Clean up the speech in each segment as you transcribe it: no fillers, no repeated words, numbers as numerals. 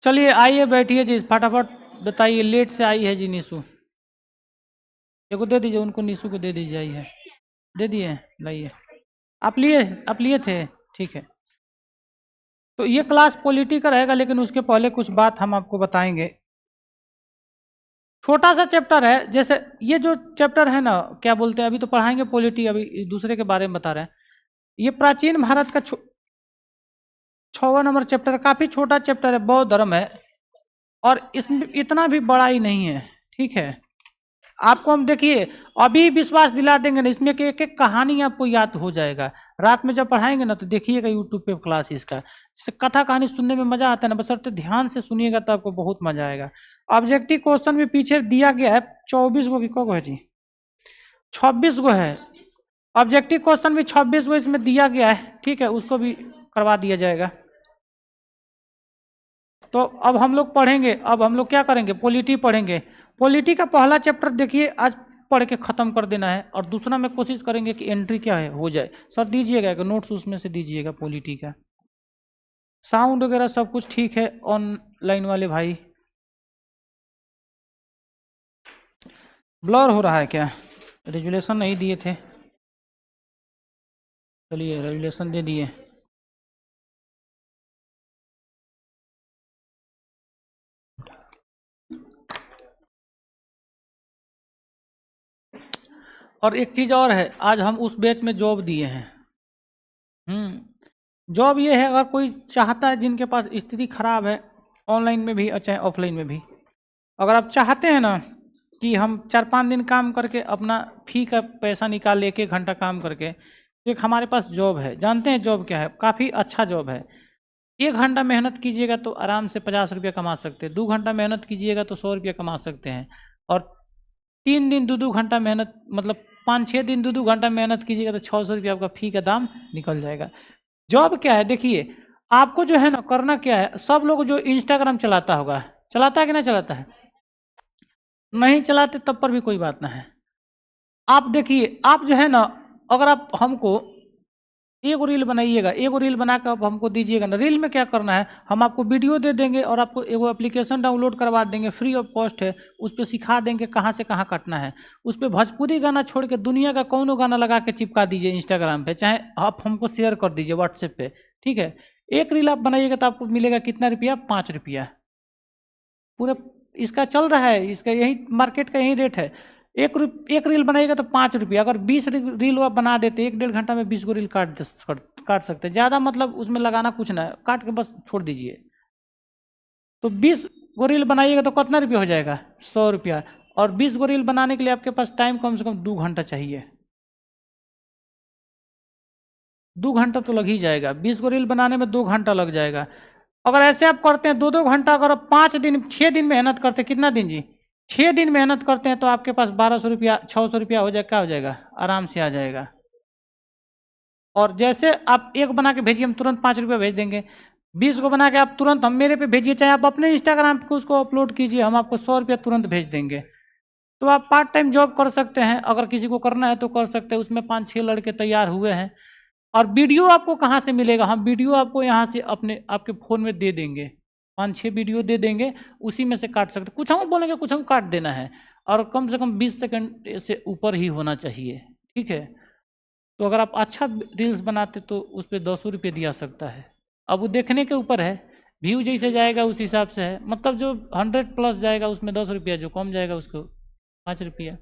चलिए आइए बैठिए जी, फटाफट बताइए। लेट से आई है जी निशु, को दे दीजिए, उनको निशु को दे दीजिए। आई है, दे दिए, लाइए। आप लिए थे, ठीक है। तो ये क्लास पॉलिटी का रहेगा, लेकिन उसके पहले कुछ बात हम आपको बताएंगे। छोटा सा चैप्टर है, जैसे ये जो चैप्टर है ना, क्या बोलते हैं, अभी तो पढ़ाएंगे पॉलिटी, अभी दूसरे के बारे में बता रहे हैं। ये प्राचीन भारत का 6वां नंबर चैप्टर, काफी छोटा चैप्टर है, बौद्ध धर्म है, और इसमें इतना भी बड़ा ही नहीं है, ठीक है। आपको हम देखिए अभी विश्वास दिला देंगे ना, इसमें कि एक एक कहानी आपको याद हो जाएगा। रात में जब पढ़ाएंगे ना तो देखिएगा यूट्यूब पे क्लास इसका, कथा कहानी सुनने में मजा आता है ना, बस ध्यान से सुनिएगा तो आपको बहुत मजा आएगा। ऑब्जेक्टिव क्वेश्चन भी पीछे दिया गया है 24 गो, को है जी 26 गो है। ऑब्जेक्टिव क्वेश्चन भी 26 गो इसमें दिया गया है, ठीक है, उसको भी करवा दिया जाएगा। तो अब हम लोग पढ़ेंगे, अब हम लोग क्या करेंगे, पॉलिटी पढ़ेंगे। पॉलिटी का पहला चैप्टर देखिए आज पढ़ के खत्म कर देना है, और दूसरा में कोशिश करेंगे कि एंट्री क्या है हो जाए। सर दीजिएगा कि नोट्स उसमें से दीजिएगा पॉलिटी का। साउंड वगैरह सब कुछ ठीक है ऑनलाइन वाले भाई? ब्लर हो रहा है क्या? रेजुलेशन नहीं दिए थे, चलिए रेजुलेशन दे दिए। और एक चीज़ और है, आज हम उस बैच में जॉब दिए हैं। जॉब ये है, अगर कोई चाहता है, जिनके पास स्थिति खराब है, ऑनलाइन में भी चाहे ऑफलाइन में भी, अगर आप चाहते हैं ना कि हम 4-5 दिन काम करके अपना फी का पैसा निकाल ले, 1 घंटा काम करके, तो एक हमारे पास जॉब है। जानते हैं जॉब क्या है? काफ़ी अच्छा जॉब है। 1 घंटा मेहनत कीजिएगा तो आराम से 50 रुपया कमा सकते हैं, 2 घंटा मेहनत कीजिएगा तो 100 रुपया कमा सकते हैं, और 3 दिन 2-2 घंटा मेहनत, मतलब 5-6 दिन 2-2 घंटा मेहनत कीजिएगा तो 600 रुपया आपका फी का दाम निकल जाएगा। जॉब क्या है देखिए, आपको जो है ना करना क्या है, सब लोग जो इंस्टाग्राम चलाता होगा, चलाता है कि नहीं चलाता है? नहीं चलाते तब पर भी कोई बात ना है। आप देखिए, आप जो है ना, अगर आप हमको एक रील बनाइएगा, एक रील बनाकर आप हमको दीजिएगा ना, रील में क्या करना है, हम आपको वीडियो दे देंगे और आपको एगो एप्लीकेशन डाउनलोड करवा देंगे, फ्री ऑफ कॉस्ट है, उस पर सिखा देंगे कहाँ से कहाँ काटना है। उस पर भोजपुरी गाना छोड़ के दुनिया का कौनो गाना लगा के चिपका दीजिए इंस्टाग्राम पे, चाहे आप हमको शेयर कर दीजिए व्हाट्सएप पे, ठीक है। एक रील आप बनाइएगा तो आपको मिलेगा कितना रुपया? 5 रुपया। पूरे इसका चल रहा है, इसका यही मार्केट का यही रेट है। एक रील बनाएगा तो 5 रुपया। अगर 20 रील आप बना देते, 1-1.5 घंटा में 20 गो रील काट सकते, ज़्यादा मतलब उसमें लगाना कुछ ना है, काट के बस छोड़ दीजिए। तो 20 गो रील बनाइएगा तो कितना रुपया हो जाएगा? 100 रुपया। और 20 गो रील बनाने के लिए आपके पास टाइम कम से कम 2 घंटा चाहिए। 2 घंटा तो लग ही जाएगा, 20 गो रील बनाने में 2 घंटा लग जाएगा। अगर ऐसे आप करते हैं 2-2 घंटा, अगर आप 5 दिन 6 दिन मेहनत करते हैं, कितना दिन जी? 6 दिन मेहनत करते हैं तो आपके पास 1200 रुपया 600 रुपया हो जाएगा, क्या हो जाएगा? आराम से आ जाएगा। और जैसे आप एक बना के भेजिए, हम तुरंत 5 रुपया भेज देंगे। 20 को बना के आप तुरंत हम मेरे पे भेजिए, चाहे आप अपने इंस्टाग्राम पे उसको अपलोड कीजिए, हम आपको 100 रुपया तुरंत भेज देंगे। तो आप पार्ट टाइम जॉब कर सकते हैं, अगर किसी को करना है तो कर सकते हैं। उसमें 5-6 लड़के तैयार हुए हैं। और वीडियो आपको कहाँ से मिलेगा? हम वीडियो आपको यहाँ से अपने आपके फ़ोन में दे देंगे, 5-6 वीडियो दे देंगे, उसी में से काट सकते। कुछ हम बोलेंगे, कुछ हम काट देना है, और कम से कम 20 सेकंड से ऊपर ही होना चाहिए, ठीक है। तो अगर आप अच्छा रील्स बनाते तो उस पर 200 रुपये दिया सकता है। अब वो देखने के ऊपर है, व्यू जैसे जाएगा उस हिसाब से है, मतलब जो 100+ जाएगा उसमें 10 रुपया, जो कम जाएगा उसको 5 रुपया।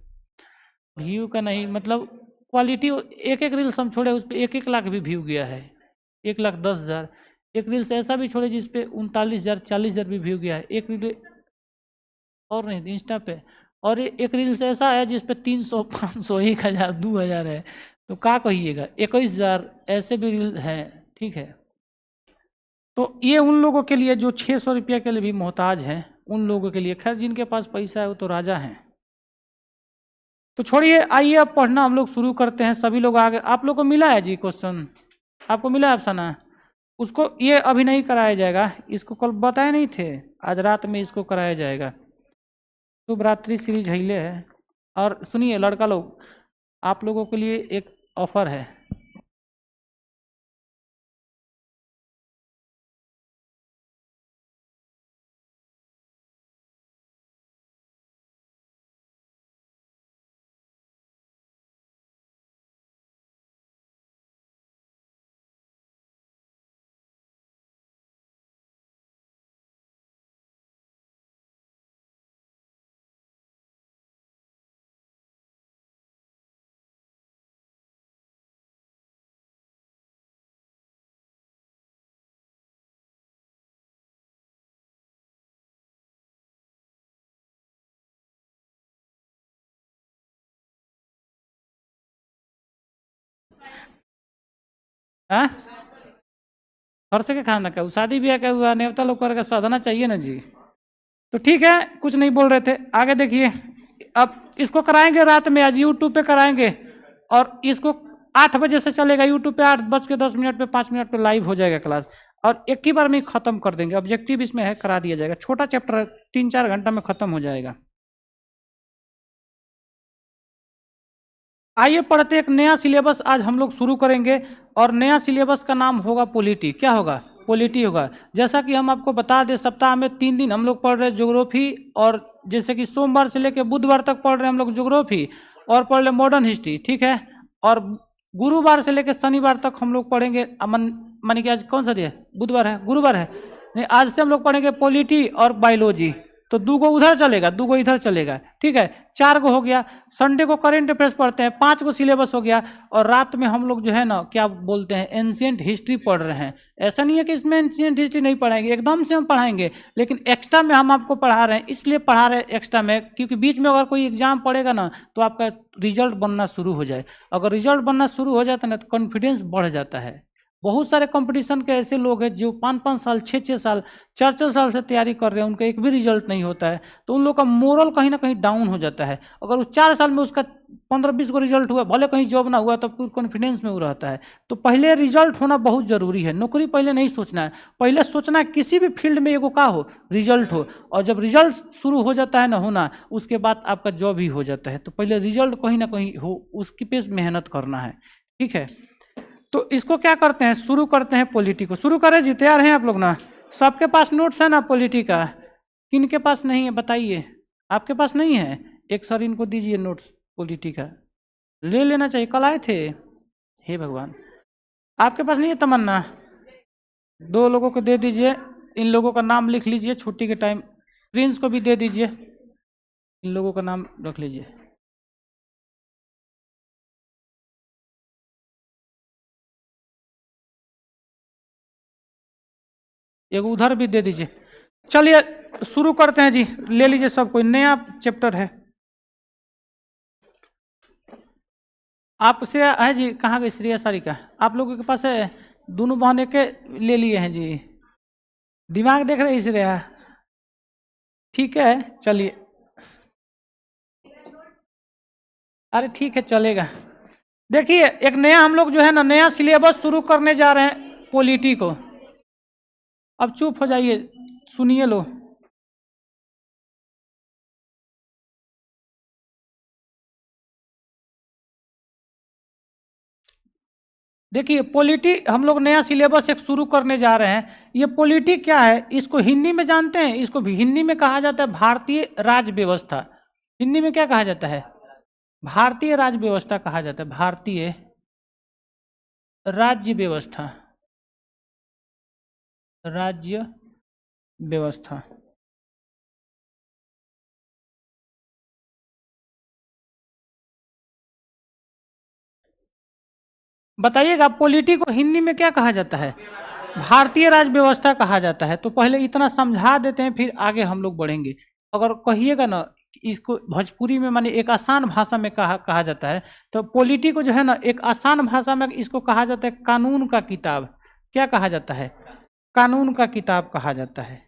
व्यू का नहीं, मतलब क्वालिटी। एक एक रील्स हम छोड़े उस पर 1-1 लाख भी व्यू गया है, 1,10,000। एक रील्स ऐसा भी छोड़े जिस पे 39,000 40,000 भी व्यू गया है, एक रील। और नहीं इंस्टा पे। और एक रील्स ऐसा है जिस पे 300 500 1,000 2,000 है, तो क्या कहिएगा, 21,000 ऐसे भी रील हैं, ठीक है। तो ये उन लोगों के लिए जो 600 रुपया के लिए भी मोहताज हैं, उन लोगों के लिए। खैर जिनके पास पैसा है वो तो राजा हैं। तो छोड़िए, आइए अब पढ़ना हम लोग शुरू करते हैं। सभी लोग आगे, आप लोग को मिला है जी क्वेश्चन? आपको मिला है अफसाना? उसको ये अभी नहीं कराया जाएगा, इसको कल बताए नहीं थे, आज रात में इसको कराया जाएगा। शुभ रात्रि श्री झैले है। और सुनिए लड़का लोग, आप लोगों के लिए एक ऑफर है। हाँ, फर्श के खाना का शादी ब्याह का हुआ नेवता लोग का साधना चाहिए ना जी। तो ठीक है, कुछ नहीं बोल रहे थे, आगे देखिए। अब इसको कराएंगे रात में, आज यूट्यूब पे कराएंगे, और इसको 8 बजे से चलेगा यूट्यूब पे, 8:10 पे 5 मिनट पे लाइव हो जाएगा क्लास, और एक ही बार में खत्म कर देंगे। ऑब्जेक्टिव इसमें है, करा दिया जाएगा, छोटा चैप्टर है, 3-4 घंटा में खत्म हो जाएगा। आइए पढ़ते, एक नया सिलेबस आज हम लोग शुरू करेंगे, और नया सिलेबस का नाम होगा पॉलिटी। क्या होगा? पॉलिटी होगा। जैसा कि हम आपको बता दें, सप्ताह में 3 दिन हम लोग पढ़ रहे हैं ज्योग्राफी, और जैसे कि सोमवार से लेकर बुधवार तक पढ़ रहे हैं हम लोग ज्योग्राफी, और पढ़ रहे मॉडर्न हिस्ट्री, ठीक है। और गुरुवार से लेकर शनिवार तक हम लोग पढ़ेंगे मानी कि आज कौन सा दिन है? बुधवार है, गुरुवार है नहीं, आज से हम लोग पढ़ेंगे पॉलिटी और बायोलॉजी। तो 2 गो उधर चलेगा, 2 गो इधर चलेगा, ठीक है, 4 गो हो गया। संडे को करेंट अफेयर्स पढ़ते हैं, 5 गो सिलेबस हो गया। और रात में हम लोग जो है ना, क्या बोलते हैं, एंशिएंट हिस्ट्री पढ़ रहे हैं। ऐसा नहीं है कि इसमें एंशिएंट हिस्ट्री नहीं पढ़ाएंगे, एकदम से हम पढ़ाएंगे, लेकिन एक्स्ट्रा में हम आपको पढ़ा रहे हैं, इसलिए पढ़ा रहे हैं एक्स्ट्रा में, क्योंकि बीच में अगर कोई एग्जाम पड़ेगा ना, तो आपका रिजल्ट बनना शुरू हो जाए। अगर रिजल्ट बनना शुरू हो जाता है ना, तो कॉन्फिडेंस बढ़ जाता है। बहुत सारे कंपटीशन के ऐसे लोग हैं जो 5-5 साल, 6-6 साल, 4-4 साल से तैयारी कर रहे हैं, उनका एक भी रिजल्ट नहीं होता है, तो उन लोग का मोरल कहीं ना कहीं डाउन हो जाता है। अगर उस 4 साल में उसका 15-20 को रिजल्ट हुआ, भले कहीं जॉब ना हुआ, तो पूरे कॉन्फिडेंस में वो रहता है। तो पहले रिजल्ट होना बहुत जरूरी है, नौकरी पहले नहीं सोचना है, पहले सोचना है किसी भी फील्ड में एगो का हो, रिजल्ट हो। और जब रिजल्ट शुरू हो जाता है ना होना, उसके बाद आपका जॉब ही हो जाता है। तो पहले रिजल्ट कहीं ना कहीं हो, उसकी पे मेहनत करना है, ठीक है। तो इसको क्या करते हैं, शुरू करते हैं पॉलिटी को। शुरू करें जी, तैयार हैं आप लोग ना? सबके पास नोट्स है ना पॉलिटी का? किन के पास नहीं है बताइए? आपके पास नहीं है? एक सर इनको दीजिए नोट्स पॉलिटी का, ले लेना चाहिए, कल आए थे। हे भगवान, आपके पास नहीं है तमन्ना? 2 लोगों को दे दीजिए, इन लोगों का नाम लिख लीजिए, छुट्टी के टाइम प्रिंस को भी दे दीजिए, इन लोगों का नाम रख लीजिए। एक उधर भी दे दीजिए। चलिए शुरू करते हैं जी, ले लीजिए सब कोई, नया चैप्टर है। आप श्रेया है जी, कहाँ गई श्रेया सारिका? आप लोगों के पास है? दोनों बहने के ले लिए हैं जी, दिमाग देख रहे श्रेया, ठीक है चलिए। अरे ठीक है चलेगा। देखिए एक नया हम लोग जो है ना, नया सिलेबस शुरू करने जा रहे हैं पॉलिटी को। अब चुप हो जाइए, सुनिए लो। देखिए पॉलिटी हम लोग नया सिलेबस एक शुरू करने जा रहे हैं। ये पॉलिटी क्या है, इसको हिंदी में जानते हैं? इसको भी हिंदी में कहा जाता है भारतीय राज्य व्यवस्था। हिंदी में क्या कहा जाता है? भारतीय राज्य व्यवस्था कहा जाता है, भारतीय राज्य व्यवस्था, राज्य व्यवस्था। बताइएगा पॉलिटी को हिंदी में क्या कहा जाता है? भारतीय राज्य व्यवस्था कहा जाता है। तो पहले इतना समझा देते हैं, फिर आगे हम लोग बढ़ेंगे। अगर कहिएगा ना इसको भोजपुरी में, माने एक आसान भाषा में कहा जाता है, तो पॉलिटी को जो है ना एक आसान भाषा में इसको कहा जाता है कानून का किताब। क्या कहा जाता है? कानून का किताब कहा जाता है।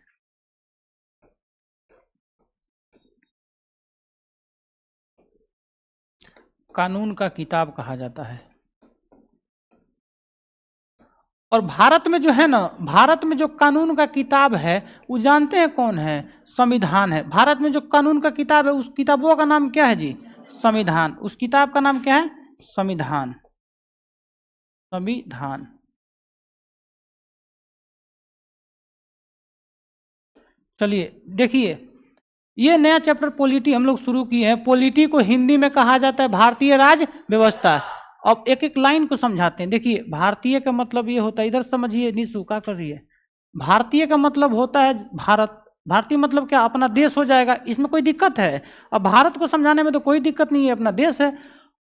कानून का किताब कहा जाता है। और भारत में जो है ना, भारत में जो कानून का किताब है, वो जानते हैं कौन है? संविधान है। भारत में जो कानून का किताब है, उस किताबों का नाम क्या है जी? संविधान। उस किताब का नाम क्या है? संविधान। संविधान। चलिए देखिए, ये नया चैप्टर पॉलिटी हम लोग शुरू किए हैं। पॉलिटी को हिंदी में कहा जाता है भारतीय राज्य व्यवस्था। अब एक एक लाइन को समझाते हैं। देखिए भारतीय का मतलब ये होता है, इधर समझिए, निशु क्या कर रही है? भारतीय का मतलब होता है भारत। भारतीय मतलब क्या? अपना देश हो जाएगा, इसमें कोई दिक्कत है? अब भारत को समझाने में तो कोई दिक्कत नहीं है, अपना देश है।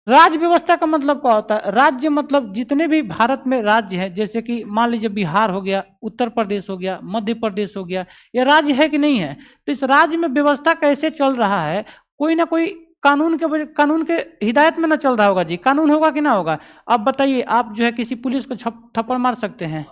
राज्य व्यवस्था का मतलब क्या होता है? राज्य मतलब जितने भी भारत में राज्य हैं, जैसे कि मान लीजिए बिहार हो गया, उत्तर प्रदेश हो गया, मध्य प्रदेश हो गया, ये राज्य है कि नहीं है? तो इस राज्य में व्यवस्था कैसे चल रहा है, कोई ना कोई कानून के हिदायत में ना चल रहा होगा जी, कानून होगा कि ना होगा। अब बताइए, आप जो है किसी पुलिस को थप्पड़ मार सकते हैं,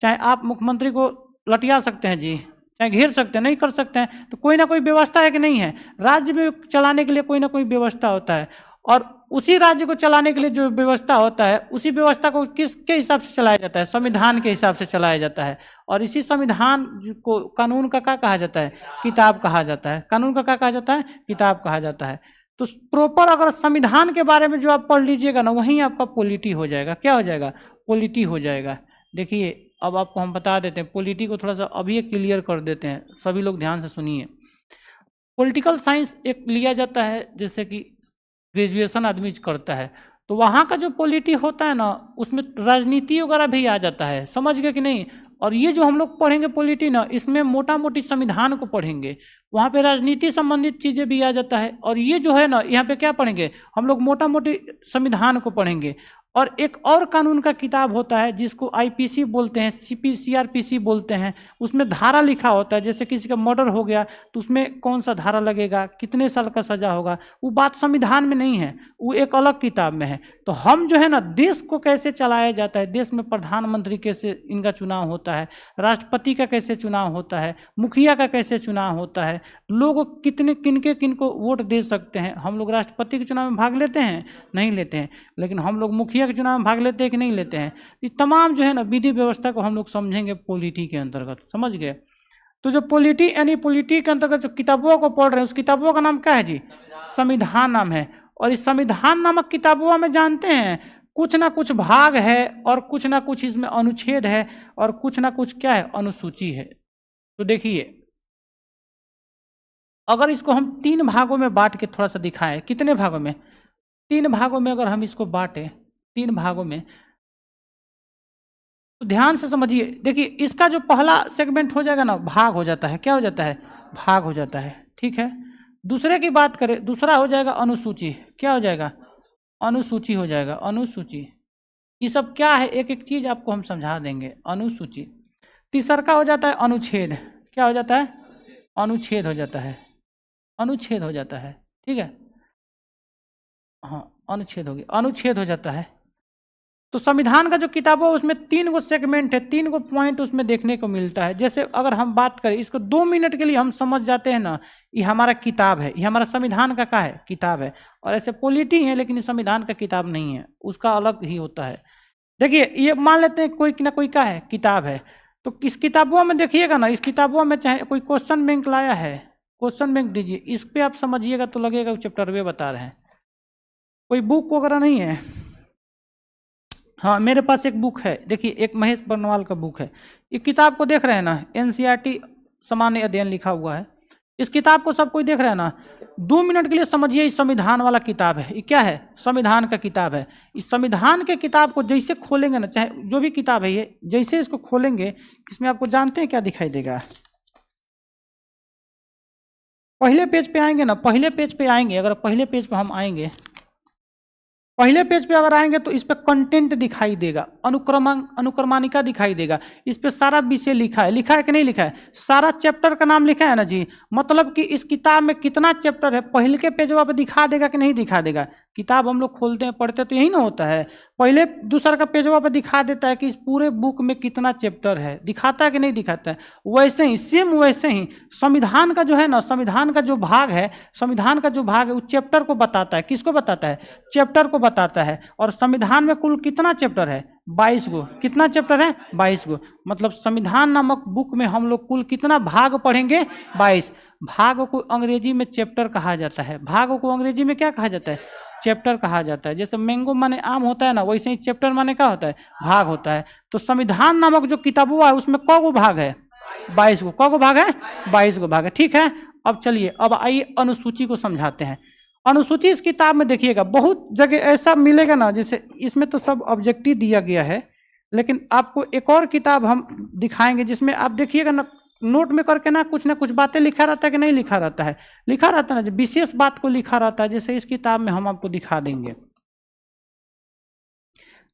चाहे आप मुख्यमंत्री को लटिया सकते हैं जी, चाहे घेर सकते हैं, नहीं कर सकते हैं। तो कोई ना कोई व्यवस्था है कि नहीं है, राज्य में चलाने के लिए कोई ना कोई व्यवस्था होता है, और उसी राज्य को चलाने के लिए जो व्यवस्था होता है, उसी व्यवस्था को किसके हिसाब से चलाया जाता है, संविधान के हिसाब से चलाया जाता है। और इसी संविधान को कानून का क्या कहा जाता है, किताब कहा जाता है। कानून का क्या कहा जाता है, किताब कहा जाता है। तो प्रॉपर अगर संविधान के बारे में जो आप पढ़ लीजिएगा ना, वहीं आपका पॉलिटी हो जाएगा। क्या हो जाएगा, पॉलिटी हो जाएगा। देखिए अब आपको हम बता देते हैं, पॉलिटी को थोड़ा सा अभी क्लियर कर देते हैं, सभी लोग ध्यान से सुनिए। पॉलिटिकल साइंस एक लिया जाता है, जैसे कि ग्रेजुएशन आदमी करता है, तो वहाँ का जो पॉलिटी होता है ना, उसमें राजनीति वगैरह भी आ जाता है, समझ गए कि नहीं। और ये जो हम लोग पढ़ेंगे पॉलिटी ना, इसमें मोटा मोटी संविधान को पढ़ेंगे, वहाँ पे राजनीति संबंधित चीज़ें भी आ जाता है। और ये जो है ना, यहाँ पे क्या पढ़ेंगे हम लोग, मोटा मोटी संविधान को पढ़ेंगे। और एक और कानून का किताब होता है जिसको आईपीसी बोलते हैं, सीआरपीसी बोलते हैं। उसमें धारा लिखा होता है, जैसे किसी का मर्डर हो गया तो उसमें कौन सा धारा लगेगा, कितने साल का सजा होगा, वो बात संविधान में नहीं है, वो एक अलग किताब में है। तो हम जो है ना, देश को कैसे चलाया जाता है, देश में प्रधानमंत्री कैसे इनका चुनाव होता है, राष्ट्रपति का कैसे चुनाव होता है, मुखिया का कैसे चुनाव होता है, लोग किनको वोट दे सकते हैं। हम लोग राष्ट्रपति के चुनाव में भाग लेते हैं, नहीं लेते हैं, लेकिन हम लोग मुखिया के चुनाव में भाग लेते हैं कि नहीं लेते हैं। ये तमाम जो है ना विधि व्यवस्था को हम लोग समझेंगे पॉलिटी के अंतर्गत, समझ गए। तो जो पॉलिटी यानी पॉलिटी के अंतर्गत जो किताबों को पढ़ रहे हैं, उस किताबों का नाम क्या है जी, संविधान नाम है। और इस संविधान नामक किताबों में जानते हैं कुछ ना कुछ भाग है, और कुछ ना कुछ इसमें अनुच्छेद है, और कुछ ना कुछ क्या है, अनुसूची है। तो देखिए, अगर इसको हम 3 भागों में बांट के थोड़ा सा दिखाएं, कितने भागों में, 3 भागों में अगर हम इसको बांटें, 3 भागों में, तो ध्यान से समझिए। देखिए, इसका जो पहला सेगमेंट हो जाएगा ना, भाग हो जाता है। क्या हो जाता है, भाग हो जाता है, ठीक है। दूसरे की बात करें, दूसरा हो जाएगा अनुसूची। क्या हो जाएगा, अनुसूची हो जाएगा, अनुसूची। ये सब क्या है, एक एक चीज आपको हम समझा देंगे। अनुसूची। तीसरा का हो जाता है अनुच्छेद। क्या हो जाता है, अनुच्छेद हो जाता है, अनुच्छेद हो जाता है, ठीक है। हाँ, अनुच्छेद हो गया, अनुच्छेद हो जाता है। तो संविधान का जो किताब है उसमें 3 गो सेगमेंट है, 3 गो पॉइंट उसमें देखने को मिलता है। जैसे अगर हम बात करें, इसको 2 मिनट के लिए हम समझ जाते हैं ना, ये हमारा किताब है, ये हमारा संविधान का क्या है, किताब है। और ऐसे पॉलिटी है, लेकिन ये संविधान का किताब नहीं है, उसका अलग ही होता है। देखिए, ये मान लेते हैं कोई ना कोई क्या है, किताब है। तो इस किताबों में देखिएगा ना, इस किताबों में चाहे कोई क्वेश्चन बैंक लाया है, क्वेश्चन बैंक दीजिए, इस पर आप समझिएगा तो लगेगा चैप्टर वे बता रहे हैं। कोई बुक वगैरह नहीं है। हाँ, मेरे पास एक बुक है, देखिए, एक महेश बर्नवाल का बुक है। ये किताब को देख रहे हैं ना, एनसीईआरटी सामान्य अध्ययन लिखा हुआ है। इस किताब को सब कोई देख रहे हैं ना। 2 मिनट के लिए समझिए, इस संविधान वाला किताब है। ये क्या है, संविधान का किताब है। इस संविधान के किताब को जैसे खोलेंगे ना, चाहे जो भी किताब है ये, जैसे इसको खोलेंगे, इसमें आपको जानते हैं क्या दिखाई देगा। पहले पेज पे आएंगे ना, पहले पेज पे आएंगे, अगर पहले पेज पे हम आएंगे, पहले पेज पे अगर आएंगे तो इस पे कंटेंट दिखाई देगा, अनुक्रमानिका दिखाई देगा। इस पे सारा विषय लिखा है कि नहीं लिखा है, सारा चैप्टर का नाम लिखा है ना जी। मतलब कि इस किताब में कितना चैप्टर है, पहले के पेज पे दिखा देगा कि नहीं दिखा देगा। किताब हम लोग खोलते हैं, पढ़ते तो यही ना होता है, पहले दूसरा का पेज पे दिखा देता है कि इस पूरे बुक में कितना चैप्टर है, दिखाता है कि नहीं दिखाता है। वैसे ही, सेम वैसे ही संविधान का जो है ना, संविधान का जो भाग है, संविधान का जो भाग है वो चैप्टर को बताता है। किसको बताता है, चैप्टर को बताता है। और संविधान में कुल कितना चैप्टर है, 22 गो। कितना चैप्टर है, 22 गो। मतलब संविधान नामक बुक में हम लोग कुल कितना भाग पढ़ेंगे, 22। भाग को अंग्रेजी में चैप्टर कहा जाता है। भाग को अंग्रेजी में क्या कहा जाता है, चैप्टर कहा जाता है। जैसे मैंगो माने आम होता है ना, वैसे ही चैप्टर माने क्या होता है, भाग होता है। तो संविधान नामक जो किताबों है उसमें कौ गो भाग है, 22 गो। कौ गो भाग है, 22 गो भाग है, ठीक है। अब चलिए, अब आइए अनुसूची को समझाते हैं। अनुसूची इस किताब में देखिएगा, बहुत जगह ऐसा मिलेगा ना, जैसे इसमें तो सब ऑब्जेक्टिव दिया गया है, लेकिन आपको एक और किताब हम दिखाएंगे जिसमें आप देखिएगा ना, नोट में करके ना कुछ बातें लिखा रहता है कि नहीं लिखा रहता है, लिखा रहता है ना, विशेष बात को लिखा रहता है। जैसे इस किताब में हम आपको दिखा देंगे।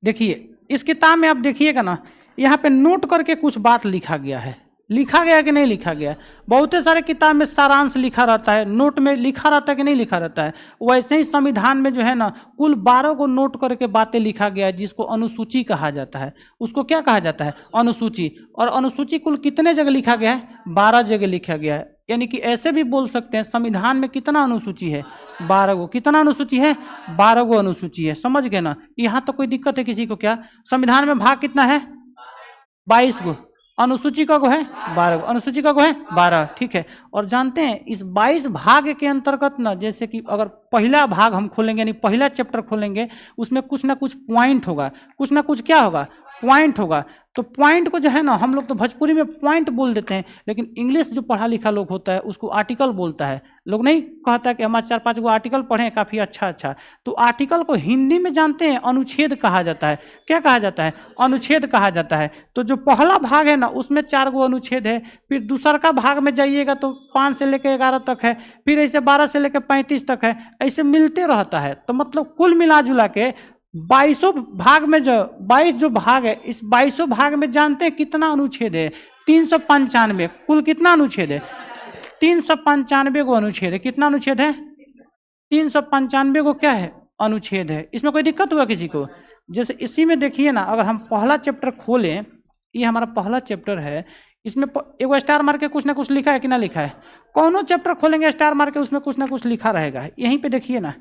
देखिए, इस किताब में आप देखिएगा ना, यहाँ पे नोट करके कुछ बात लिखा गया है, लिखा गया कि नहीं लिखा गया? बहुत सारे किताब में सारांश लिखा रहता है, नोट में लिखा रहता है कि नहीं लिखा रहता है? वैसे ही संविधान में जो है ना कुल 12 को नोट करके बातें लिखा गया है, जिसको अनुसूची कहा जाता है। उसको क्या कहा जाता है? अनुसूची। और अनुसूची कुल कितने जगह लिखा गया है? 12 जगह लिखा गया है। यानी कि ऐसे भी बोल सकते हैं संविधान में कितना अनुसूची है? 12 गो। कितना अनुसूची है? 12 गो अनुसूची है। समझ गए ना? यहाँ तो कोई दिक्कत है किसी को क्या? संविधान में भाग कितना है? 22 गो। अनुसूची का गो है 12 गो। अनुसूची का गो है 12। ठीक है। और जानते हैं इस 22 भाग के अंतर्गत ना, जैसे कि अगर पहला भाग हम खोलेंगे यानी पहला चैप्टर खोलेंगे, उसमें कुछ ना कुछ पॉइंट होगा, कुछ ना कुछ क्या होगा? पॉइंट होगा। तो पॉइंट को जो है ना हम लोग तो भोजपुरी में पॉइंट बोल देते हैं, लेकिन इंग्लिश जो पढ़ा लिखा लोग होता है उसको आर्टिकल बोलता है। लोग नहीं कहता कि हमारे 4-5 गो आर्टिकल पढ़े काफ़ी अच्छा। तो आर्टिकल को हिंदी में जानते हैं अनुच्छेद कहा जाता है। क्या कहा जाता है? अनुच्छेद कहा जाता है। तो जो पहला भाग है ना उसमें 4 गो अनुच्छेद है। फिर दूसरा का भाग में जाइएगा तो 5 से लेकर 11 तक है। फिर ऐसे 12 से लेकर 35 तक है। ऐसे मिलते रहता है। तो मतलब कुल मिला जुला के 22 भाग में जो 22 जो भाग है, इस 22 भाग में जानते हैं कितना अनुच्छेद है? 395। कुल कितना अनुच्छेद है? 395 गो अनुच्छेद है। कितना अनुच्छेद है? 395 को क्या है? अनुच्छेद है। इसमें कोई दिक्कत हुआ किसी को? जैसे इसी में देखिए ना, अगर हम पहला चैप्टर खोलें, ये हमारा पहला चैप्टर है, इसमें एगो स्टार मार के कुछ ना कुछ लिखा है कि ना लिखा है? कौनो चैप्टर खोलेंगे स्टार मार के उसमें कुछ ना कुछ लिखा रहेगा। यहीं पे देखिए ना,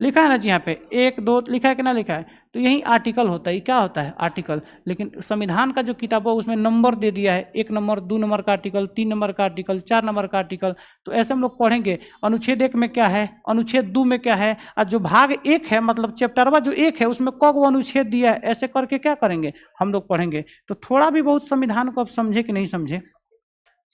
लिखा है ना जी, यहाँ पे 1 2 लिखा है कि ना लिखा है? तो यही आर्टिकल होता है। ये क्या होता है? आर्टिकल। लेकिन संविधान का जो किताब है उसमें नंबर दे दिया है, 1 नंबर, 2 नंबर का आर्टिकल, 3 नंबर का आर्टिकल, 4 नंबर का आर्टिकल। तो ऐसे हम लोग पढ़ेंगे अनुच्छेद 1 में क्या है, अनुच्छेद 2 में क्या है, और जो भाग 1 है मतलब चैप्टरवा जो 1 है उसमें क गो अनुच्छेद दिया है, ऐसे करके क्या करेंगे हम लोग पढ़ेंगे। तो थोड़ा भी बहुत संविधान को अब समझे कि नहीं समझे?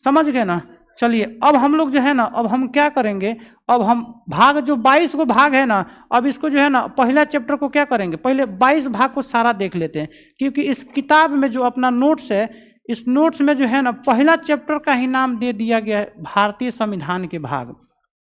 समझ गए ना? चलिए अब हम लोग जो है ना, अब हम क्या करेंगे, अब हम भाग जो 22 को भाग है ना, अब इसको जो है ना पहला चैप्टर को क्या करेंगे, पहले 22 भाग को सारा देख लेते हैं। क्योंकि इस किताब में जो अपना नोट्स है, इस नोट्स में जो है ना पहला चैप्टर का ही नाम दे दिया गया है भारतीय संविधान के भाग।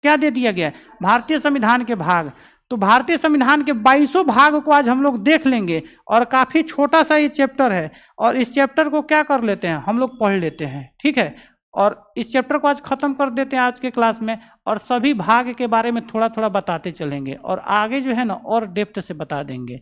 क्या दे दिया गया है? भारतीय संविधान के भाग। तो भारतीय संविधान के 22 भाग को आज हम लोग देख लेंगे, और काफ़ी छोटा सा ये चैप्टर है, और इस चैप्टर को क्या कर लेते हैं हम लोग, पढ़ लेते हैं। ठीक है। और इस चैप्टर को आज खत्म कर देते हैं आज के क्लास में, और सभी भाग के बारे में थोड़ा थोड़ा बताते चलेंगे, और आगे जो है ना और डेप्थ से बता देंगे।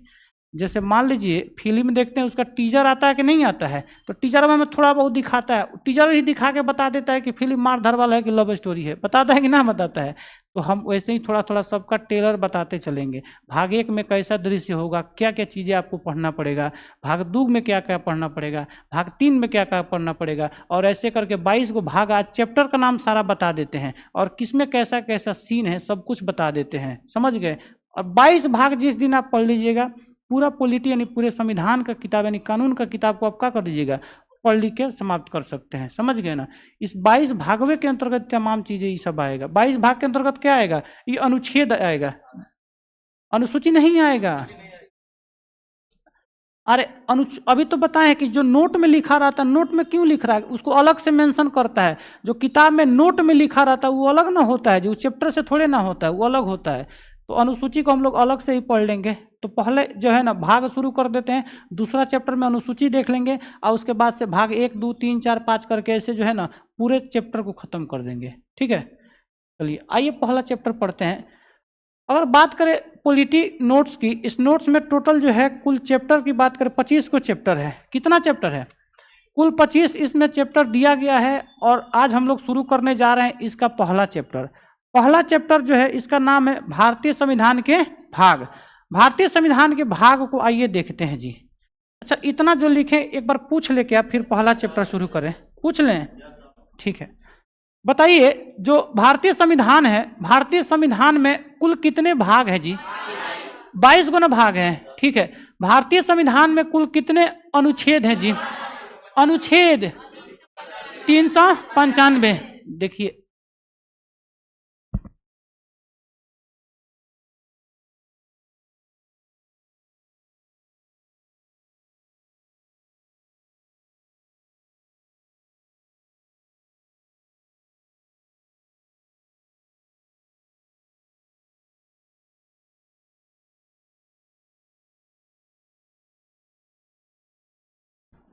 जैसे मान लीजिए फिल्म देखते हैं, उसका टीजर आता है कि नहीं आता है? तो टीजर में हमें थोड़ा बहुत दिखाता है, टीजर ही दिखा के बता देता है कि फिल्म मारधार वाला है कि लव स्टोरी है, बताता है कि ना बताता है? तो हम वैसे ही थोड़ा थोड़ा सबका ट्रेलर बताते चलेंगे। भाग 1 में कैसा दृश्य होगा, क्या क्या चीज़ें आपको पढ़ना पड़ेगा, भाग 2 में क्या क्या पढ़ना पड़ेगा, भाग 3 में क्या क्या पढ़ना पड़ेगा, और ऐसे करके 22 को भाग आज चैप्टर का नाम सारा बता देते हैं, और किसमें कैसा कैसा सीन है सब कुछ बता देते हैं। समझ गए? और 22 भाग जिस दिन आप पढ़ लीजिएगा, पूरा पॉलिटी यानी पूरे संविधान का किताब यानी कानून का किताब को आप क्या कर लीजिएगा, पढ़ लिख के समाप्त कर सकते हैं। समझ गए ना? इस 22 भागवे के अंतर्गत तमाम चीजें ये सब आएगा। 22 भाग के अंतर्गत क्या आएगा? ये अनुच्छेद आएगा, अनुसूची नहीं आएगा। अरे अभी तो बताएं कि जो नोट में लिखा रहता है, नोट में क्यों लिख रहा है उसको अलग से मेंशन करता है। जो किताब में नोट में लिखा रहता है वो अलग ना होता है, जो चैप्टर से थोड़े ना होता है, वो अलग होता है। तो अनुसूची को हम लोग अलग से ही पढ़ लेंगे। तो पहले जो है ना भाग शुरू कर देते हैं, दूसरा चैप्टर में अनुसूची देख लेंगे, और उसके बाद से भाग 1 2 3 4 5 करके ऐसे जो है ना पूरे चैप्टर को खत्म कर देंगे। ठीक है। चलिए आइए पहला चैप्टर पढ़ते हैं। अगर बात करें पॉलिटी नोट्स की, इस नोट्स में टोटल जो है कुल चैप्टर की बात करें 25 को चैप्टर है। कितना चैप्टर है? कुल 25 इसमें चैप्टर दिया गया है, और आज हम लोग शुरू करने जा रहे हैं इसका पहला चैप्टर। पहला चैप्टर जो है इसका नाम है भारतीय संविधान के भाग। भारतीय संविधान के भाग को आइए देखते हैं जी। अच्छा इतना जो लिखे एक बार पूछ ले क्या, फिर पहला चैप्टर शुरू करें, पूछ लें? ठीक है। बताइए जो भारतीय संविधान है, भारतीय संविधान में कुल कितने भाग है जी? 22 गुना भाग है। ठीक है। भारतीय संविधान में कुल कितने अनुच्छेद हैं जी? अनुच्छेद 395। देखिए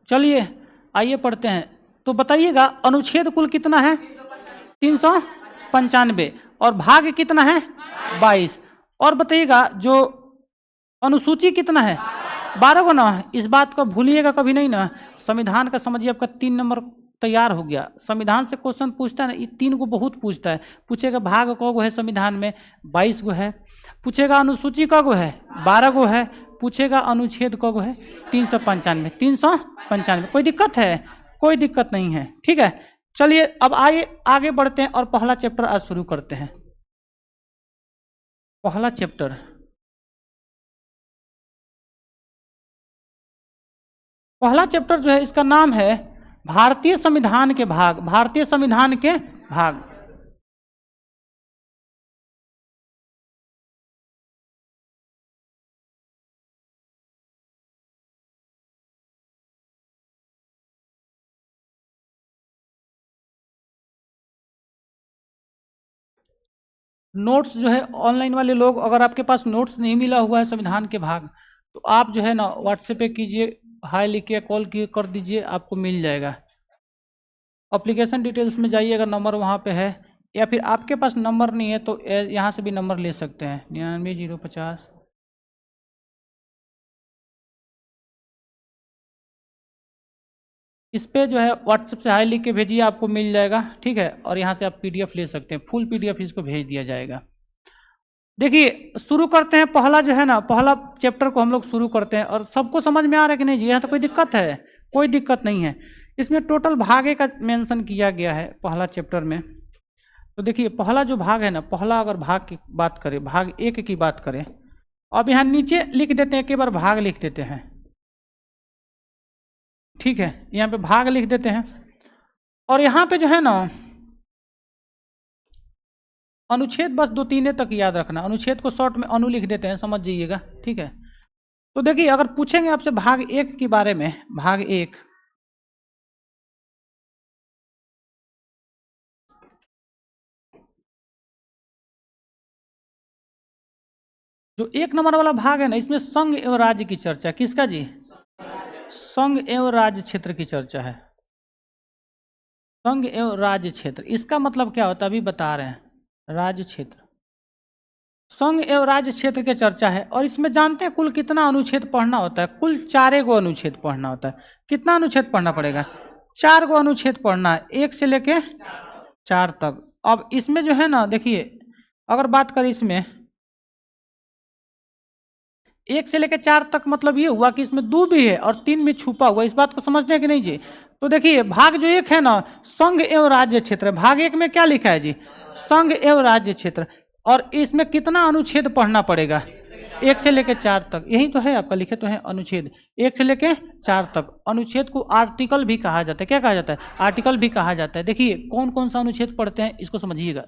चलिए आइए पढ़ते हैं। तो बताइएगा अनुच्छेद कुल कितना है? 395। और भाग कितना है? 22। और बताइएगा जो अनुसूची कितना है? 12 को ना। इस बात को भूलिएगा कभी नहीं ना। संविधान का समझिए आपका 3 नंबर तैयार हो गया। संविधान से क्वेश्चन पूछता है ना, ये 3 को बहुत पूछता है। पूछेगा भाग क गो है संविधान में? 22 गो है। पूछेगा अनुसूची क गो है? 12 गो है। पूछेगा अनुच्छेद क गो है? 395। 395। कोई दिक्कत है? कोई दिक्कत नहीं है, ठीक है। चलिए अब आइए आगे बढ़ते हैं और पहला चैप्टर आज शुरू करते हैं। पहला चैप्टर, पहला चैप्टर जो है इसका नाम है भारतीय संविधान के भाग। भारतीय संविधान के भाग। नोट्स जो है ऑनलाइन वाले लोग, अगर आपके पास नोट्स नहीं मिला हुआ है संविधान के भाग, तो आप जो है ना व्हाट्सएप पे कीजिए, हाय लिख के कॉल कर दीजिए, आपको मिल जाएगा। एप्लीकेशन डिटेल्स में जाइए, अगर नंबर वहाँ पे है, या फिर आपके पास नंबर नहीं है तो यहाँ से भी नंबर ले सकते हैं 99 050। इस पे जो है व्हाट्सएप से हाय लिख के भेजिए, आपको मिल जाएगा, ठीक है। और यहाँ से आप पीडीएफ ले सकते हैं, फुल पीडीएफ इसको भेज दिया जाएगा। देखिए शुरू करते हैं। पहला जो है ना, पहला चैप्टर को हम लोग शुरू करते हैं। और सबको समझ में आ रहा है कि नहीं जी? यहाँ तो कोई दिक्कत है? कोई दिक्कत नहीं है। इसमें टोटल भागे का मेंशन किया गया है पहला चैप्टर में। तो देखिए पहला जो भाग है ना, पहला अगर भाग की बात करें, भाग 1 की बात करें, अब यहाँ नीचे लिख देते हैं, एक बार भाग लिख देते हैं, ठीक है। यहाँ पे भाग लिख देते हैं। और यहाँ पे जो है ना अनुच्छेद बस 2-3 तक याद रखना। अनुच्छेद को शॉर्ट में अनु लिख देते हैं, समझ जाइएगा, ठीक है। तो देखिए अगर पूछेंगे आपसे भाग 1 के बारे में, भाग 1, जो 1 नंबर वाला भाग है ना, इसमें संघ एवं राज्य की चर्चा। किसका जी? संघ एवं राज्य क्षेत्र की चर्चा है। संघ एवं राज्य क्षेत्र, इसका मतलब क्या होता है अभी बता रहे हैं। राज्य क्षेत्र, संघ एवं राज्य क्षेत्र की चर्चा है। और इसमें जानते हैं कुल कितना अनुच्छेद पढ़ना होता है? कुल 4 गो अनुच्छेद पढ़ना होता है। कितना अनुच्छेद पढ़ना पड़ेगा? 4 गो अनुच्छेद पढ़ना है, 1 से लेके 4 तक। अब इसमें जो है ना देखिए, अगर बात करें इसमें 1 से लेकर 4 तक, मतलब ये हुआ कि इसमें 2 भी है और 3 में छुपा हुआ। इस बात को समझते हैं कि नहीं जी? तो देखिए भाग जो 1 है ना, संघ एवं राज्य क्षेत्र। भाग 1 में क्या लिखा है जी? संघ एवं राज्य क्षेत्र। और इसमें कितना अनुच्छेद पढ़ना पड़ेगा? 1 से लेकर 4 तक। यही तो है आपका, लिखे तो है अनुच्छेद 1 से लेकर 4 तक। अनुच्छेद को आर्टिकल भी कहा जाता है। क्या कहा जाता है? आर्टिकल भी कहा जाता है। देखिए कौन कौन सा अनुच्छेद पढ़ते हैं इसको समझिएगा।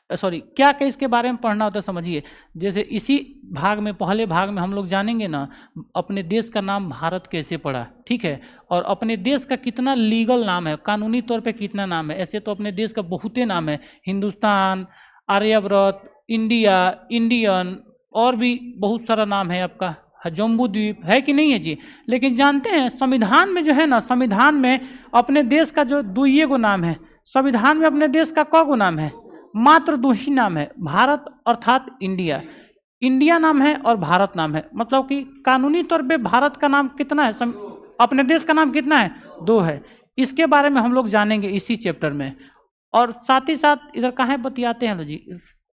सॉरी, क्या क्या इसके बारे में पढ़ना होता है समझिए। जैसे इसी भाग में, पहले भाग में हम लोग जानेंगे ना अपने देश का नाम भारत कैसे पड़ा, ठीक है। और अपने देश का कितना लीगल नाम है, कानूनी तौर पे कितना नाम है। ऐसे तो अपने देश का बहुते नाम है, हिंदुस्तान, आर्यव्रत, इंडिया, इंडियन, और भी बहुत सारा नाम है आपका, जम्बू द्वीप, है कि नहीं है जी? लेकिन जानते हैं संविधान में जो है ना, संविधान में अपने देश का जो 2 गो नाम है। संविधान में अपने देश का क गो नाम है? मात्र 2 ही नाम है। भारत अर्थात इंडिया, इंडिया नाम है और भारत नाम है। मतलब कि कानूनी तौर पे भारत का नाम कितना है, अपने देश का नाम कितना है? 2 है। इसके बारे में हम लोग जानेंगे इसी चैप्टर में। और साथ ही साथ इधर कहाँ बतियाते हैं लो जी,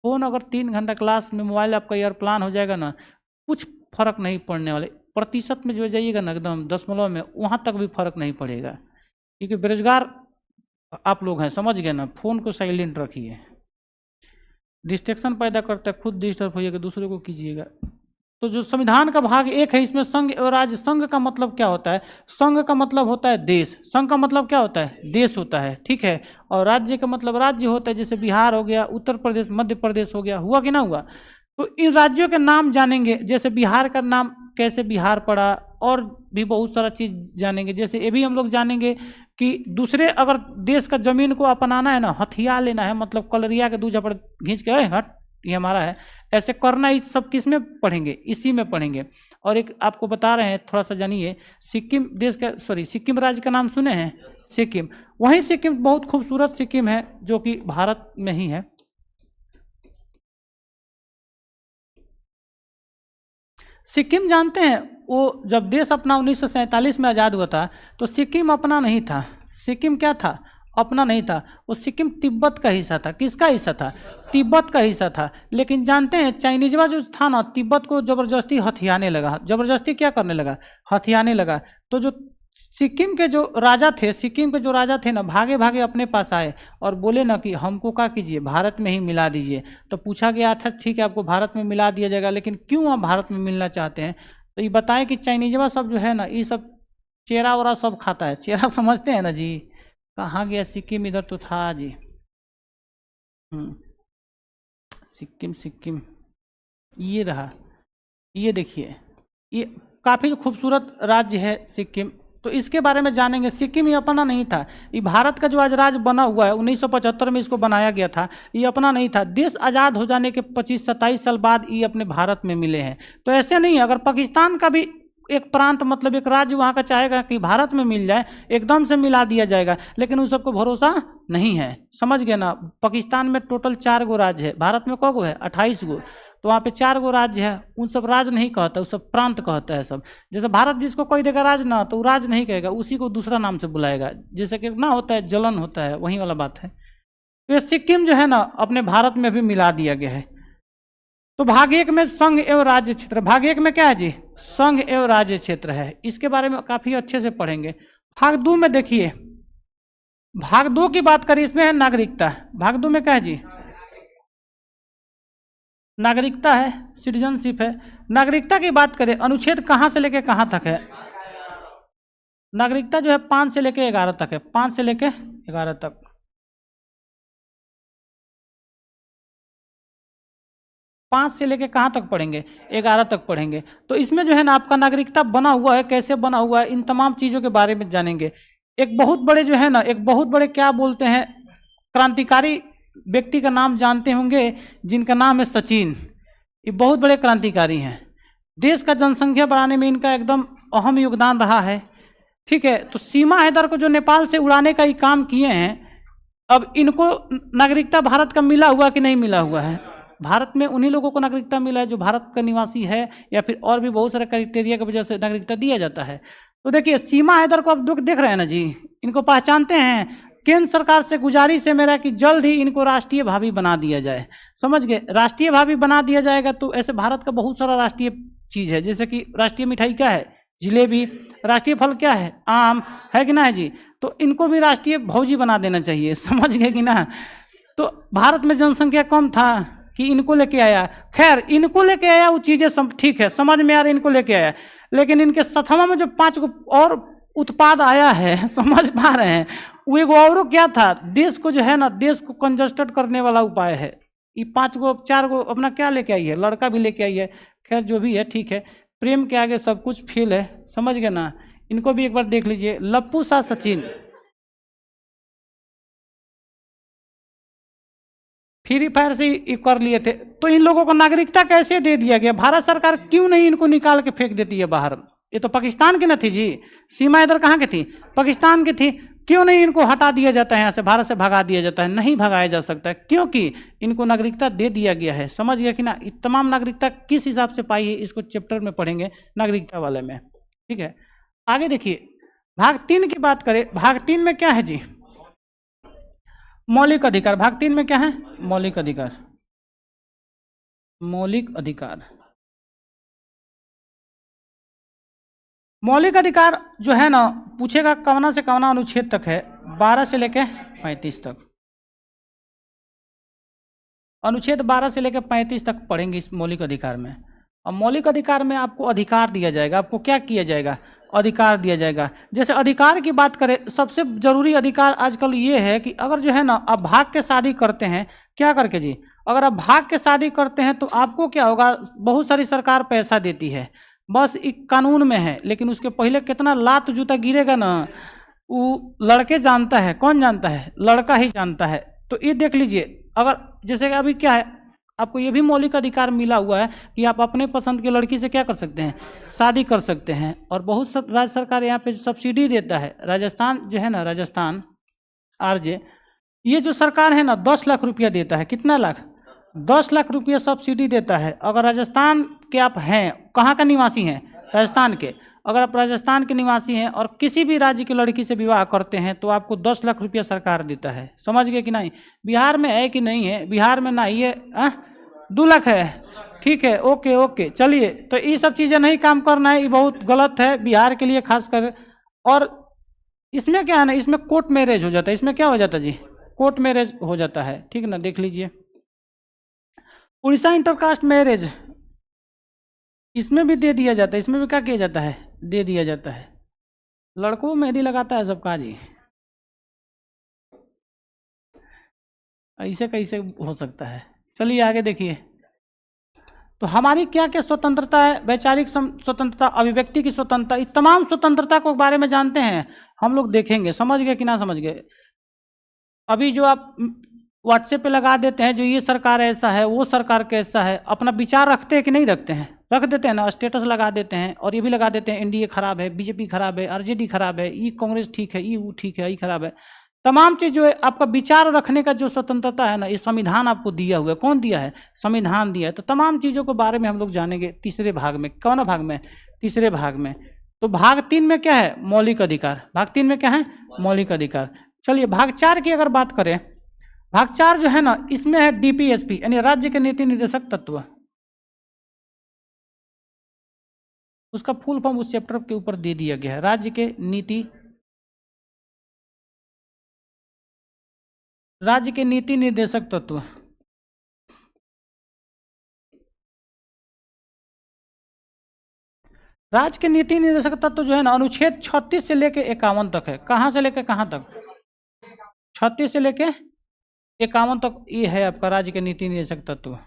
फोन अगर 3 घंटा क्लास में मोबाइल आपका ईयर प्लान हो जाएगा ना, कुछ फर्क नहीं पड़ने वाले। प्रतिशत में जो जाइएगा ना एकदम दशमलव में, वहाँ तक भी फर्क नहीं पड़ेगा। क्योंकि बेरोजगार आप लोग हैं, समझ गए ना। फोन को साइलेंट रखिए, डिस्ट्रैक्शन पैदा करता है, खुद डिस्टर्ब होइएगा, दूसरे को कीजिएगा। तो जो संविधान का भाग 1 है, इसमें संघ और राज्य। संघ का मतलब क्या होता है? संघ का मतलब होता है देश। संघ का मतलब क्या होता है? देश होता है, ठीक है। और राज्य का मतलब राज्य होता है, जैसे बिहार हो गया, उत्तर प्रदेश, मध्य प्रदेश हो गया। हुआ कि ना हुआ? तो इन राज्यों के नाम जानेंगे, जैसे बिहार का नाम कैसे बिहार पड़ा, और भी बहुत सारा चीज़ जानेंगे। जैसे ये भी हम लोग जानेंगे कि दूसरे अगर देश का जमीन को अपनाना है ना, हथिया लेना है, मतलब कलरिया के 2 झपड़ घींच के हट ये हमारा है। ऐसे करना ही सब किस में पढ़ेंगे, इसी में पढ़ेंगे। और एक आपको बता रहे हैं, थोड़ा सा जानिए, सिक्किम देश का, सॉरी सिक्किम राज्य का नाम सुने हैं, सिक्किम। वही सिक्किम बहुत खूबसूरत सिक्किम है जो कि भारत में ही है। सिक्किम जानते हैं, वो जब देश अपना 1947 में आज़ाद हुआ था तो सिक्किम अपना नहीं था। सिक्किम क्या था? अपना नहीं था। वो सिक्किम तिब्बत का हिस्सा था। किसका हिस्सा था? तिब्बत का हिस्सा था। लेकिन जानते हैं चाइनीजवा जो था ना, तिब्बत को ज़बरदस्ती हथियाने लगा। ज़बरदस्ती क्या करने लगा? हथियाने लगा। तो जो सिक्किम के जो राजा थे, सिक्किम के जो राजा थे ना, भागे भागे अपने पास आए और बोले ना कि हमको क्या कीजिए, भारत में ही मिला दीजिए। तो पूछा गया अच्छा ठीक है आपको भारत में मिला दिया जाएगा, लेकिन क्यों आप भारत में मिलना चाहते हैं? तो ये बताएं कि चाइनीजवा सब जो है ना, ये सब चेरा वरा सब खाता है। चेरा समझते हैं ना जी? कहाँ गया सिक्किम? इधर तो था जी। सिक्किम, सिक्किम ये रहा। ये देखिए, ये काफ़ी खूबसूरत राज्य है सिक्किम। तो इसके बारे में जानेंगे। सिक्किम ये अपना नहीं था। ये भारत का जो आज राज्य बना हुआ है, 1975 में इसको बनाया गया था। ये अपना नहीं था। देश आज़ाद हो जाने के 25-27 साल बाद ये अपने भारत में मिले हैं। तो ऐसे नहीं, अगर पाकिस्तान का भी एक प्रांत मतलब एक राज्य वहाँ का चाहेगा कि भारत में मिल जाए, एकदम से मिला दिया जाएगा, लेकिन उस सबको भरोसा नहीं है। समझ गए ना? पाकिस्तान में टोटल 4 गो राज्य है, भारत में कै गो है? 28 गो। तो वहाँ पे 4 गो राज्य है। उन सब राज्य नहीं कहता, उस सब प्रांत कहता है सब। जैसे भारत जिसको कोई देगा राज्य ना, तो वो राज्य नहीं कहेगा, उसी को दूसरा नाम से बुलाएगा। जैसे कि ना होता है जलन होता है, वही वाला बात है। तो ये सिक्किम जो है ना, अपने भारत में भी मिला दिया गया है। तो भाग 1 में संघ एवं राज्य क्षेत्र, भाग 1 में क्या है जी? संघ एवं राज्य क्षेत्र है। इसके बारे में काफी अच्छे से पढ़ेंगे। भाग 2 में देखिए, भाग 2 की बात करें, इसमें है नागरिकता। भाग 2 में क्या है जी? नागरिकता है, सिटीजनशिप है। नागरिकता की बात करें, अनुच्छेद कहाँ से लेके कहाँ तक है? नागरिकता जो है 5 से लेके 11 तक है। 5 से लेके 11 तक। 5 से लेके कहाँ तक पढ़ेंगे? 11 तक पढ़ेंगे। तो इसमें जो है ना आपका नागरिकता बना हुआ है, कैसे बना हुआ है, इन तमाम चीज़ों के बारे में जानेंगे। एक बहुत बड़े जो है ना, एक बहुत बड़े क्या बोलते हैं, क्रांतिकारी व्यक्ति का नाम जानते होंगे, जिनका नाम है सचिन। ये बहुत बड़े क्रांतिकारी हैं। देश का जनसंख्या बढ़ाने में इनका एकदम अहम योगदान रहा है। ठीक है। तो सीमा हैदर को जो नेपाल से उड़ाने का ही काम किए हैं, अब इनको नागरिकता भारत का मिला हुआ कि नहीं मिला हुआ है? भारत में उन्हीं लोगों को नागरिकता मिला है जो भारत का निवासी है, या फिर और भी बहुत सारे क्राइटेरिया की वजह से नागरिकता दिया जाता है। तो देखिए, सीमा हैदर को आप देख रहे हैं ना जी, इनको पहचानते हैं। केंद्र सरकार से गुजारिश है मेरा कि जल्द ही इनको राष्ट्रीय भावी बना दिया जाए। समझ गए? राष्ट्रीय भावी बना दिया जाएगा तो ऐसे भारत का बहुत सारा राष्ट्रीय चीज़ है, जैसे कि राष्ट्रीय मिठाई क्या है? जिलेबी। राष्ट्रीय फल क्या है? आम है कि ना है जी? तो इनको भी राष्ट्रीय भौजी बना देना चाहिए। समझ गए कि ना? तो भारत में जनसंख्या कम था कि इनको लेके आया। खैर, इनको लेके आया वो चीज़ें सब ठीक है, समझ में आ रही, इनको लेके आया। लेकिन इनके सथवा में जो 5 को और उत्पाद आया है, समझ पा रहे हैं, वो एक और क्या था? देश को जो है ना, देश को कंजस्टेड करने वाला उपाय है। ये 5 गो 4 गो अपना क्या लेके आई है? लड़का भी लेके आई है। खैर जो भी है ठीक है, प्रेम के आगे सब कुछ फेल है। समझ गए ना? इनको भी एक बार देख लीजिए। लप्पू सा सचिन फ्री फायर से ही कर लिए थे। तो इन लोगों को नागरिकता कैसे दे दिया गया? भारत सरकार क्यों नहीं इनको निकाल के फेंक देती है बाहर? ये तो पाकिस्तान की न थी जी। सीमा इधर कहाँ की थी? पाकिस्तान की थी। क्यों नहीं इनको हटा दिया जाता है यहाँ से, भारत से भगा दिया जाता है? नहीं भगाया जा सकता है, क्योंकि इनको नागरिकता दे दिया गया है। समझ गया कि ना? तमाम नागरिकता किस हिसाब से पाई है, इसको चैप्टर में पढ़ेंगे, नागरिकता वाले में। ठीक है, आगे देखिए, भाग 3 की बात करें। भाग 3 में क्या है जी? मौलिक अधिकार। भाग 3 में क्या है? मौलिक अधिकार। मौलिक अधिकार, मौलिक अधिकार जो है ना, पूछेगा कवना से कवना अनुच्छेद तक है? 12 से लेके 35 तक। अनुच्छेद 12 से लेकर 35 तक पढ़ेंगे इस मौलिक अधिकार में। और मौलिक अधिकार में आपको अधिकार दिया जाएगा। आपको क्या किया जाएगा? अधिकार दिया जाएगा। जैसे अधिकार की बात करें, सबसे जरूरी अधिकार आजकल ये है कि अगर जो है ना आप भाग के शादी करते हैं, क्या करके जी? अगर आप भाग के शादी करते हैं तो आपको क्या होगा? बहुत सारी सरकार पैसा देती है, बस एक कानून में है। लेकिन उसके पहले कितना लात जूता गिरेगा ना, वो लड़के जानता है। कौन जानता है? लड़का ही जानता है। तो ये देख लीजिए, अगर जैसे कि अभी क्या है, आपको ये भी मौलिक अधिकार मिला हुआ है कि आप अपने पसंद की लड़की से क्या कर सकते हैं, शादी कर सकते हैं। और बहुत राज्य सरकार यहाँ पे सब्सिडी देता है। राजस्थान जो है ना, राजस्थान आरजे, ये जो सरकार है ना 10 लाख रुपया देता है। कितना लाख? 10 लाख रुपया सब्सिडी देता है। अगर राजस्थान के आप हैं, कहाँ का निवासी हैं, राजस्थान के, अगर आप राजस्थान के निवासी हैं और किसी भी राज्य की लड़की से विवाह करते हैं तो आपको 10 लाख रुपया सरकार देता है। समझ गए कि नहीं? बिहार में है कि नहीं है? बिहार में नहीं है, 2 लाख है। ठीक है, ओके ओके, चलिए। तो ये सब चीज़ें नहीं काम करना है, ये बहुत गलत है बिहार के लिए खास कर। और इसमें क्या है ना, इसमें कोर्ट मैरिज हो जाता है। इसमें क्या हो जाता है जी? कोर्ट मैरिज हो जाता है। ठीक ना, देख लीजिए। उड़ीसा इंटरकास्ट मैरिज, इसमें भी दे दिया जाता है। इसमें भी क्या किया जाता है? दे दिया जाता है। लड़कों में मेहंदी लगाता है सबका जी, ऐसे कैसे हो सकता है? चलिए आगे देखिए। तो हमारी क्या क्या स्वतंत्रता है? वैचारिक स्वतंत्रता, अभिव्यक्ति की स्वतंत्रता, इस तमाम स्वतंत्रता को बारे में जानते हैं हम लोग, देखेंगे। समझ गए कि ना समझ गए? अभी जो आप व्हाट्सएप पे लगा देते हैं, जो ये सरकार ऐसा है, वो सरकार कैसा है, अपना विचार रखते हैं कि नहीं रखते हैं? रख देते हैं ना, स्टेटस लगा देते हैं। और ये भी लगा देते हैं एनडीए खराब है, बीजेपी खराब है, आरजेडी खराब है, ये कांग्रेस ठीक है, ये वो ठीक है, ये खराब है। तमाम चीज जो है, आपका विचार रखने का जो स्वतंत्रता है ना, ये संविधान आपको दिया हुआ है। कौन दिया है? संविधान दिया है। तो तमाम चीज़ों के बारे में हम लोग जानेंगे तीसरे भाग में। कौन भाग में? तीसरे भाग में। तो भाग 3 में क्या है? मौलिक अधिकार। भाग 3 में क्या है? मौलिक अधिकार। चलिए भाग 4 की अगर बात करें, भाग 4 जो है ना, इसमें है डीपीएसपी, यानी राज्य के नीति निर्देशक तत्व। उसका फुल फॉर्म उस चैप्टर के ऊपर दे दिया गया है, राज्य के नीति, राज्य के नीति निर्देशक तत्व। राज्य के नीति निर्देशक तत्व जो है ना, अनुच्छेद 36 से लेके 51 तक है। कहाँ से लेके कहाँ तक? 36 से लेके 51 तक ये है आपका राज्य के नीति निर्देशक तत्व।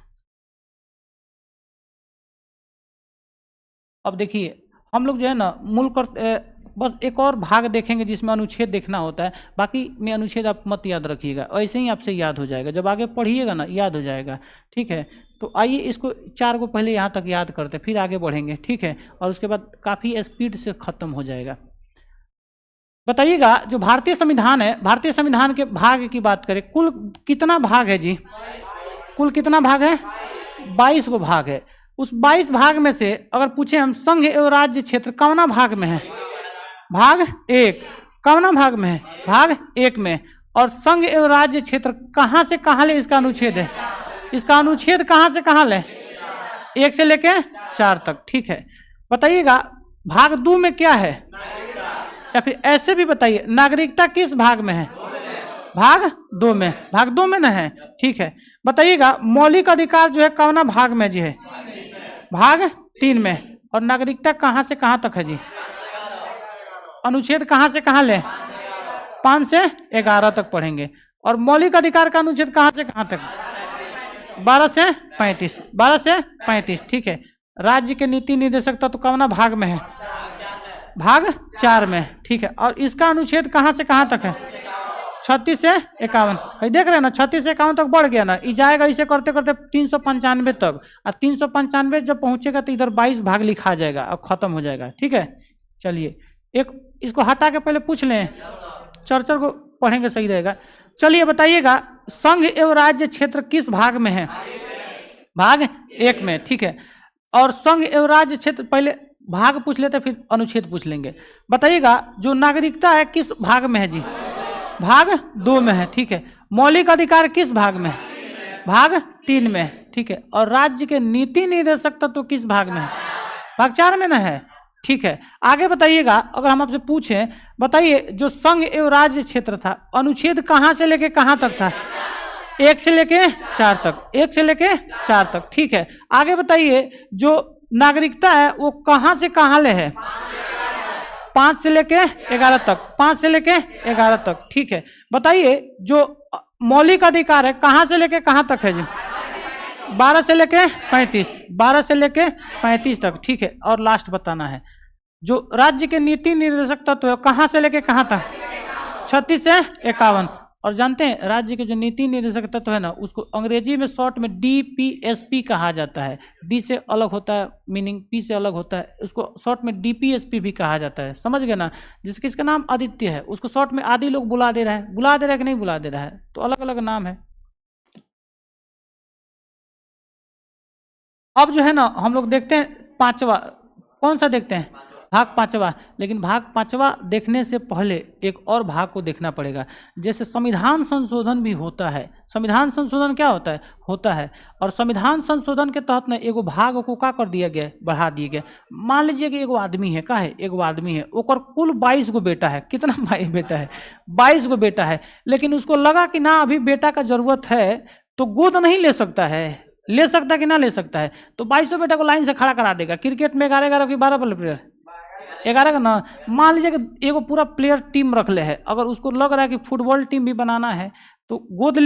अब देखिए, हम लोग जो है ना मूल कर बस एक और भाग देखेंगे जिसमें अनुच्छेद देखना होता है। बाकी में अनुच्छेद आप मत याद रखिएगा, ऐसे ही आपसे याद हो जाएगा, जब आगे पढ़िएगा ना याद हो जाएगा। ठीक है, तो आइए इसको 4 को पहले यहाँ तक याद करते हैं, फिर आगे बढ़ेंगे। ठीक है, और उसके बाद काफ़ी स्पीड से ख़त्म हो जाएगा। बताइएगा, जो भारतीय संविधान है, भारतीय संविधान के भाग की बात करें, कुल कितना भाग है जी? कुल कितना भाग है? 22 गो भाग है। उस 22 भाग में से अगर पूछे हम, संघ एवं राज्य क्षेत्र कौना भाग में है? भाग 1। कौना भाग में है? भाग 1 में। और संघ एवं राज्य क्षेत्र कहाँ से कहाँ ले इसका अनुच्छेद है? इसका अनुच्छेद कहाँ से कहाँ ले? 1 से लेके 4 तक। ठीक है, बताइएगा भाग 2 में क्या है? या फिर ऐसे भी बताइए, नागरिकता किस भाग में है? भाग 2 में। भाग 2 में ना है? ठीक है, बताइएगा मौलिक अधिकार जो है कौना भाग में जी है? भाग 3 में। और नागरिकता कहाँ से कहाँ तक है जी? अनुच्छेद कहाँ से कहाँ ले? 5 से 11 तक पढ़ेंगे। और मौलिक अधिकार का अनुच्छेद कहाँ से कहाँ तक? 12 से 35। 12 से 35। ठीक है, राज्य के नीति निर्देशक तत्व कौना भाग में है? भाग 4 में। ठीक है, और इसका अनुच्छेद कहाँ से कहाँ तक है? 36 से 51। देख रहे हैं ना, 36 से 51 तक बढ़ गया ना, ये जाएगा इसे करते करते 395 तक। और 395 जब पहुंचेगा तो इधर 22 भाग लिखा जाएगा और खत्म हो जाएगा। ठीक है, चलिए एक इसको हटा के पहले पूछ लें, चर्चा को पढ़ेंगे सही रहेगा। चलिए बताइएगा, संघ एवं राज्य क्षेत्र किस भाग में है? भाग 1 में। ठीक है, और संघ एवं राज्य क्षेत्र, पहले भाग पूछ लेते फिर अनुच्छेद पूछ लेंगे। बताइएगा जो नागरिकता है किस भाग में है जी? भाग 2 में है। ठीक है, मौलिक अधिकार किस भाग में है? भाग 3 में। ठीक है, और राज्य के नीति निर्देशक तत्व किस भाग में है? भाग 4 में ना है। ठीक है, आगे बताइएगा, अगर हम आपसे पूछें, बताइए जो संघ एवं राज्य क्षेत्र था, अनुच्छेद कहाँ से लेके कहाँ तक था? 1 से लेके 4 तक। 1 से लेके 4 तक। ठीक है, आगे बताइए जो नागरिकता है वो कहाँ से कहाँ ले है? 5 से लेके 11 तक। 5 से लेके 11 तक। ठीक है, बताइए जो मौलिक अधिकार है कहाँ से लेके कहाँ तक है जी? 12 से लेके 35। 12 से लेके 35 तक। ठीक है, और लास्ट बताना है, जो राज्य के नीति निर्देशक तत्व है कहाँ से लेके कहाँ तक? 36 से 51। और जानते हैं राज्य के जो नीति निदेशक तत्व है ना, उसको अंग्रेजी में शॉर्ट में DPSP कहा जाता है। डी से अलग होता है मीनिंग, पी से अलग होता है, उसको शॉर्ट में DPSP भी कहा जाता है। समझ गए ना। जिसका नाम आदित्य है उसको शॉर्ट में आदि लोग बुला दे रहा है, बुला दे रहा है कि नहीं बुला दे रहा है, तो अलग अलग नाम है। अब जो है ना हम लोग देखते हैं पांचवा, कौन सा देखते हैं, भाग पांचवा। लेकिन भाग पांचवा देखने से पहले एक और भाग को देखना पड़ेगा। जैसे संविधान संशोधन भी होता है। संविधान संशोधन क्या होता है और संविधान संशोधन के तहत ना एगो भाग को का कर दिया गया, बढ़ा दिया गया। मान लीजिए कि एगो आदमी है, का है, एगो आदमी है, ओकर कुल 22 गो बेटा है। कितना भाई बेटा है, 22 गो बेटा है। लेकिन उसको लगा कि ना अभी बेटा का जरूरत है, तो गोद नहीं ले सकता है, ले सकता है कि ना ले सकता है, तो 22 बेटा को लाइन से खड़ा करा देगा। क्रिकेट में 11-11 की 12 प्लेयर, 11 का ना। मान लीजिए कि एगो पूरा प्लेयर टीम रख ले है, अगर उसको लग रहा है कि फुटबॉल टीम भी बनाना है, तो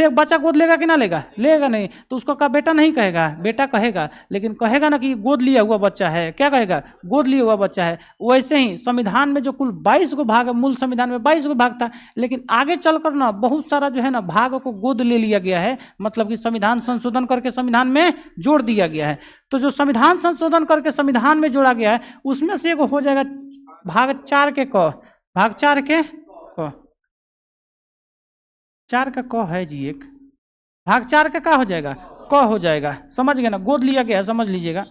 बच्चा गोद लेगा कि ना लेगा, लेगा नहीं, तो उसको का बेटा नहीं कहेगा, बेटा कहेगा। लेकिन कहेगा ना कि गोद लिया हुआ बच्चा है, क्या कहेगा, गोद लिया हुआ बच्चा है। वैसे ही संविधान में जो कुल 22 गो भाग है, मूल संविधान में 22 गो भाग था, लेकिन आगे चलकर ना बहुत सारा जो है ना भाग को गोद ले लिया गया है, मतलब कि संविधान संशोधन करके संविधान में जोड़ दिया गया है। तो जो संविधान संशोधन करके संविधान में जोड़ा गया है, उसमें से एगो हो जाएगा भाग 4 के क, भाग 4 के क, 4 का क है जी, एक भाग 4 का क्या हो जाएगा, क हो जाएगा। समझ गए ना, गोद लिया गया है, समझ लीजिएगा।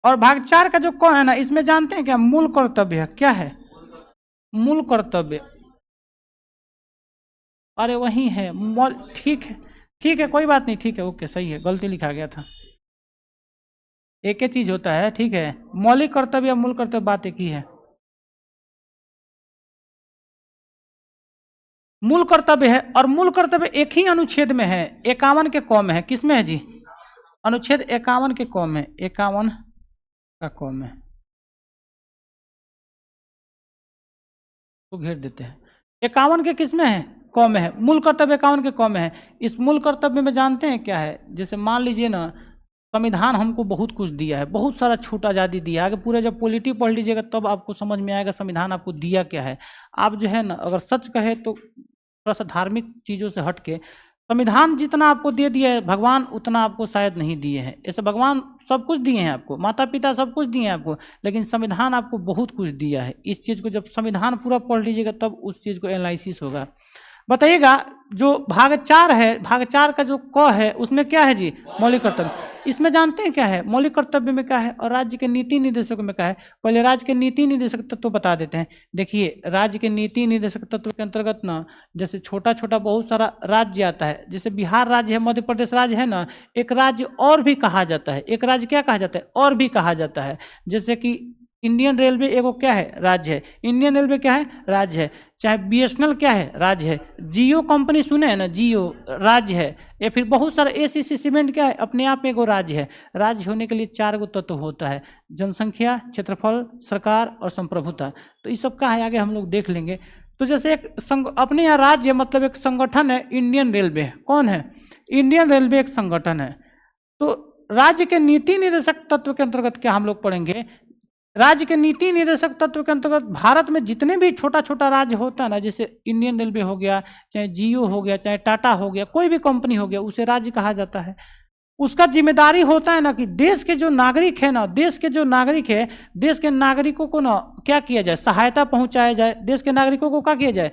और भाग 4 का जो क है ना, इसमें जानते हैं क्या, मूल कर्तव्य है। क्या है मूल कर्तव्य, अरे वही है, ठीक है, ठीक है, कोई बात नहीं, ठीक है, ओके, सही है, गलती लिखा गया था। एक ही चीज होता है, ठीक है। मौलिक कर्तव्य या मूल कर्तव्य बात एक ही है। मूल कर्तव्य है, और मूल कर्तव्य एक ही अनुच्छेद में है, 51 के क में है। किसमें है जी, अनुच्छेद 51 के क में, 51 का क में, तो घेर देते हैं। 51 के किस में है, क में है। मूल कर्तव्य 51 के क में है। इस मूल कर्तव्य में जानते हैं क्या है, जैसे मान लीजिए ना, संविधान हमको बहुत कुछ दिया है, बहुत सारा छूट आज़ादी दिया है। आगे पूरे जब पॉलिटी पढ़ लीजिएगा तब आपको समझ में आएगा संविधान आपको दिया क्या है। आप जो है ना, अगर सच कहे तो थोड़ा सा धार्मिक चीज़ों से हट के, संविधान जितना आपको दे दिया है भगवान, उतना आपको शायद नहीं दिए हैं। ऐसे भगवान सब कुछ दिए हैं आपको, माता पिता सब कुछ दिए हैं आपको, लेकिन संविधान आपको बहुत कुछ दिया है। इस चीज़ को जब संविधान पूरा पढ़ लीजिएगा तब उस चीज़ को एनालिसिस होगा। बताइएगा, जो भाग 4 है, भाग 4 का जो क है, उसमें क्या है जी, मौलिक कर्तव्य। इसमें जानते हैं क्या है, मौलिक कर्तव्य में क्या है और राज्य के नीति निदेशक में क्या है। पहले राज्य के नीति निदेशक तत्व बता देते हैं। देखिए, राज्य के नीति निदेशक तत्व के अंतर्गत ना, जैसे छोटा छोटा बहुत सारा राज्य आता है। जैसे बिहार राज्य है, मध्य प्रदेश राज्य है ना, एक राज्य और भी कहा जाता है। एक राज्य क्या कहा जाता है, और भी कहा जाता है। जैसे कि इंडियन रेलवे एगो क्या है, राज्य है। इंडियन रेलवे क्या है, राज्य है। चाहे BSNL क्या है, राज्य है। जियो कंपनी सुने हैं ना, जियो राज्य है। या फिर बहुत सारा ACC सीमेंट क्या है, अपने आप में एगो राज्य है। राज्य होने के लिए 4 गो तत्व होता है, जनसंख्या, क्षेत्रफल, सरकार और संप्रभुता। तो इस सब का है, आगे हम लोग देख लेंगे। तो जैसे एक अपने यहाँ राज्य मतलब एक संगठन है, इंडियन रेलवे। कौन है, इंडियन रेलवे एक संगठन है। तो राज्य के नीति निदेशक तत्व के अंतर्गत क्या हम लोग पढ़ेंगे, राज्य के नीति निदेशक तत्व के अंतर्गत भारत में जितने भी छोटा छोटा राज्य होता है ना, जैसे इंडियन रेलवे हो गया, चाहे जियो हो गया, चाहे टाटा हो गया, कोई भी कंपनी हो गया, उसे राज्य कहा जाता है। उसका जिम्मेदारी होता है ना कि देश के जो नागरिक है ना, देश के जो नागरिक है, देश के नागरिकों को ना क्या किया जाए, सहायता पहुंचाया जाए। देश के नागरिकों को क्या किया जाए,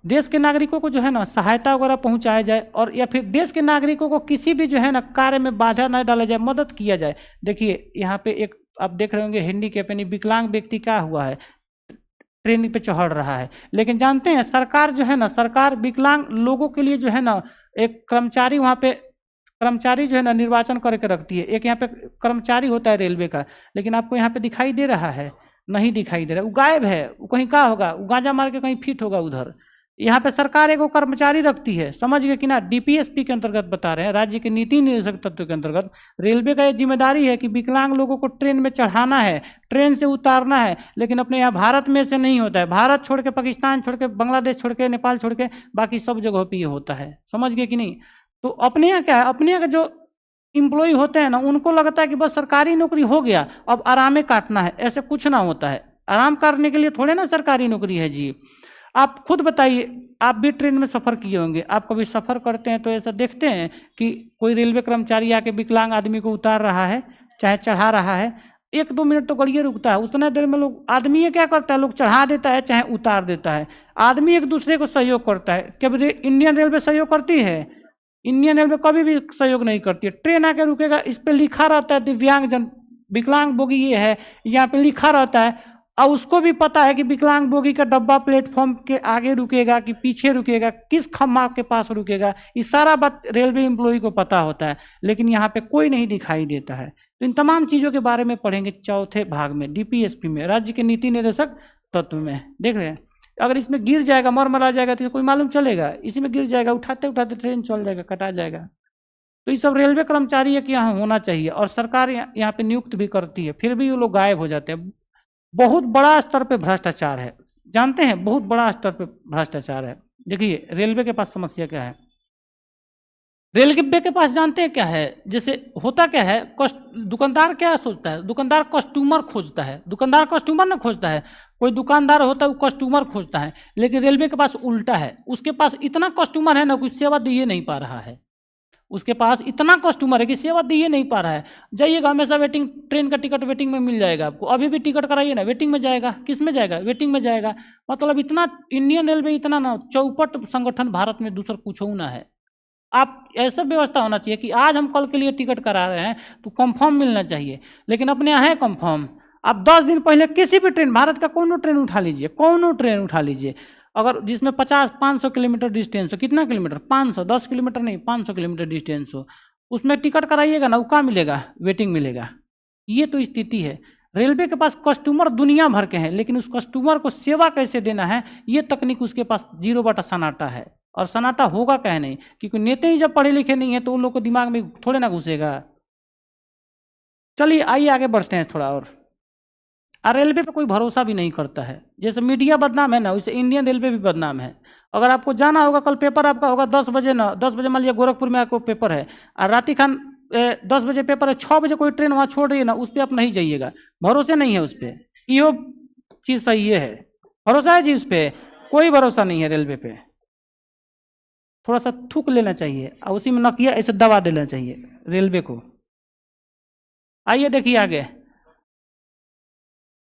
देश के नागरिकों को जो है ना सहायता वगैरह पहुंचाया जाए, और या फिर देश के नागरिकों को किसी भी जो है ना कार्य में बाधा न डाला जाए, मदद किया जाए। देखिए यहाँ पे एक आप देख रहे होंगे हैंडीकैप यानी विकलांग व्यक्ति क्या हुआ है, ट्रेन पे चढ़ रहा है। लेकिन जानते हैं सरकार जो है ना, सरकार विकलांग लोगों के लिए जो है ना एक कर्मचारी वहाँ पे, कर्मचारी जो है ना निर्वाचन करके रखती है। एक यहाँ पे कर्मचारी होता है रेलवे का, लेकिन आपको यहाँ पे दिखाई दे रहा है, नहीं दिखाई दे रहा, वो गायब है। वो कहीं क्या होगा, वो गांजा मार के कहीं फिट होगा उधर। यहाँ पे सरकार एगो कर्मचारी रखती है, समझ गए कि ना। DPSP के अंतर्गत बता रहे हैं, राज्य के नीति निदेशक तत्व के अंतर्गत रेलवे का ये जिम्मेदारी है कि विकलांग लोगों को ट्रेन में चढ़ाना है, ट्रेन से उतारना है। लेकिन अपने यहाँ भारत में से नहीं होता है, भारत छोड़ के, पाकिस्तान छोड़ के, बांग्लादेश छोड़ के, नेपाल छोड़ के, बाकी सब जगहों पर ये होता है। समझ गए कि नहीं। तो अपने यहाँ क्या है, अपने यहाँ का जो एम्प्लॉय होते हैं ना, उनको लगता है कि बस सरकारी नौकरी हो गया, अब आराम काटना है। ऐसे कुछ ना होता है। आराम करने के लिए थोड़े ना सरकारी नौकरी है जी। आप खुद बताइए, आप भी ट्रेन में सफ़र किए होंगे, आप कभी सफ़र करते हैं तो ऐसा देखते हैं कि कोई रेलवे कर्मचारी आके विकलांग आदमी को उतार रहा है, चाहे चढ़ा रहा है, 1-2 मिनट तो गाड़िए रुकता है, उतना देर में लोग, आदमी ये क्या करता है, लोग चढ़ा देता है चाहे उतार देता है। आदमी एक दूसरे को सहयोग करता है। कभी इंडियन रेलवे सहयोग करती है? इंडियन रेलवे कभी भी सहयोग नहीं करती है। ट्रेन आके रुकेगा, इस पे लिखा रहता है दिव्यांग जन, विकलांग बोगी ये है, यहाँ पे लिखा रहता है, और उसको भी पता है कि विकलांग बोगी का डब्बा प्लेटफॉर्म के आगे रुकेगा कि पीछे रुकेगा, किस खम्भा के पास रुकेगा, ये सारा बात रेलवे एम्प्लॉय को पता होता है, लेकिन यहाँ पे कोई नहीं दिखाई देता है। तो इन तमाम चीज़ों के बारे में पढ़ेंगे चौथे भाग में, डीपीएसपी में, राज्य के नीति निर्देशक तत्व में। देख रहे हैं, अगर इसमें गिर जाएगा, मरमरा जाएगा तो कोई मालूम चलेगा? इसी में गिर जाएगा, उठाते उठाते ट्रेन चल जाएगा, कटा जाएगा। तो ये सब रेलवे कर्मचारी है कि यहाँ होना चाहिए, और सरकार यहाँ पे नियुक्त भी करती है, फिर भी वो लोग गायब हो जाते हैं। बहुत बड़ा स्तर पे भ्रष्टाचार है, जानते हैं, बहुत बड़ा स्तर पे भ्रष्टाचार है। देखिए रेलवे के पास समस्या क्या है, रेलवे के पास जानते हैं क्या है, जैसे होता क्या है, दुकानदार क्या सोचता है, दुकानदार कस्टमर खोजता है, दुकानदार कस्टमर ना खोजता है, कोई दुकानदार होता है वो कस्टमर खोजता है, लेकिन रेलवे के पास उल्टा है, उसके पास इतना कस्टमर है ना, कुछ सेवा दे नहीं पा रहा है, उसके पास इतना कस्टमर है कि सेवा दे नहीं पा रहा है। जाइएगा हमेशा वेटिंग, ट्रेन का टिकट वेटिंग में मिल जाएगा आपको, अभी भी टिकट कराइए ना, वेटिंग में जाएगा, किस में जाएगा, वेटिंग में जाएगा। मतलब इतना इंडियन रेलवे इतना ना चौपट संगठन भारत में दूसरा कुछ ना है। आप ऐसा व्यवस्था होना चाहिए कि आज हम कल के लिए टिकट करा रहे हैं तो कंफर्म मिलना चाहिए, लेकिन अपने यहाँ है कंफर्म। आप 10 दिन पहले किसी भी ट्रेन, भारत का कोनो ट्रेन उठा लीजिए, कोनो ट्रेन उठा लीजिए, अगर जिसमें 50-500 किलोमीटर डिस्टेंस हो, कितना किलोमीटर, 500, 10 किलोमीटर नहीं, 500 किलोमीटर डिस्टेंस हो, उसमें टिकट कराइएगा ना, वो क्या मिलेगा, वेटिंग मिलेगा। ये तो स्थिति है। रेलवे के पास कस्टमर दुनिया भर के हैं, लेकिन उस कस्टमर को सेवा कैसे देना है, ये तकनीक उसके पास 0 सन्नाटा है, और सन्नाटा होगा कह नहीं, क्योंकि नेता ही जब पढ़े लिखे नहीं है तो उन लोग को दिमाग में थोड़े ना घुसेगा। चलिए आइए आगे बढ़ते हैं थोड़ा और रेलवे पे कोई भरोसा भी नहीं करता है। जैसे मीडिया बदनाम है ना, वैसे इंडियन रेलवे भी बदनाम है। अगर आपको जाना होगा, कल पेपर आपका होगा 10 बजे ना, 10 बजे मान लिया गोरखपुर में आपको पेपर है, और राती खान 10 बजे पेपर है, 6 बजे कोई ट्रेन वहाँ छोड़ रही है ना, उस पर आप नहीं जाइएगा, भरोसे नहीं है उस पर। ये चीज़ सही है, भरोसा है जी उस पर? कोई भरोसा नहीं है रेलवे पे। थोड़ा सा थूक लेना चाहिए और उसी में नकिया ऐसे दबा देना चाहिए रेलवे को। आइए देखिए आगे,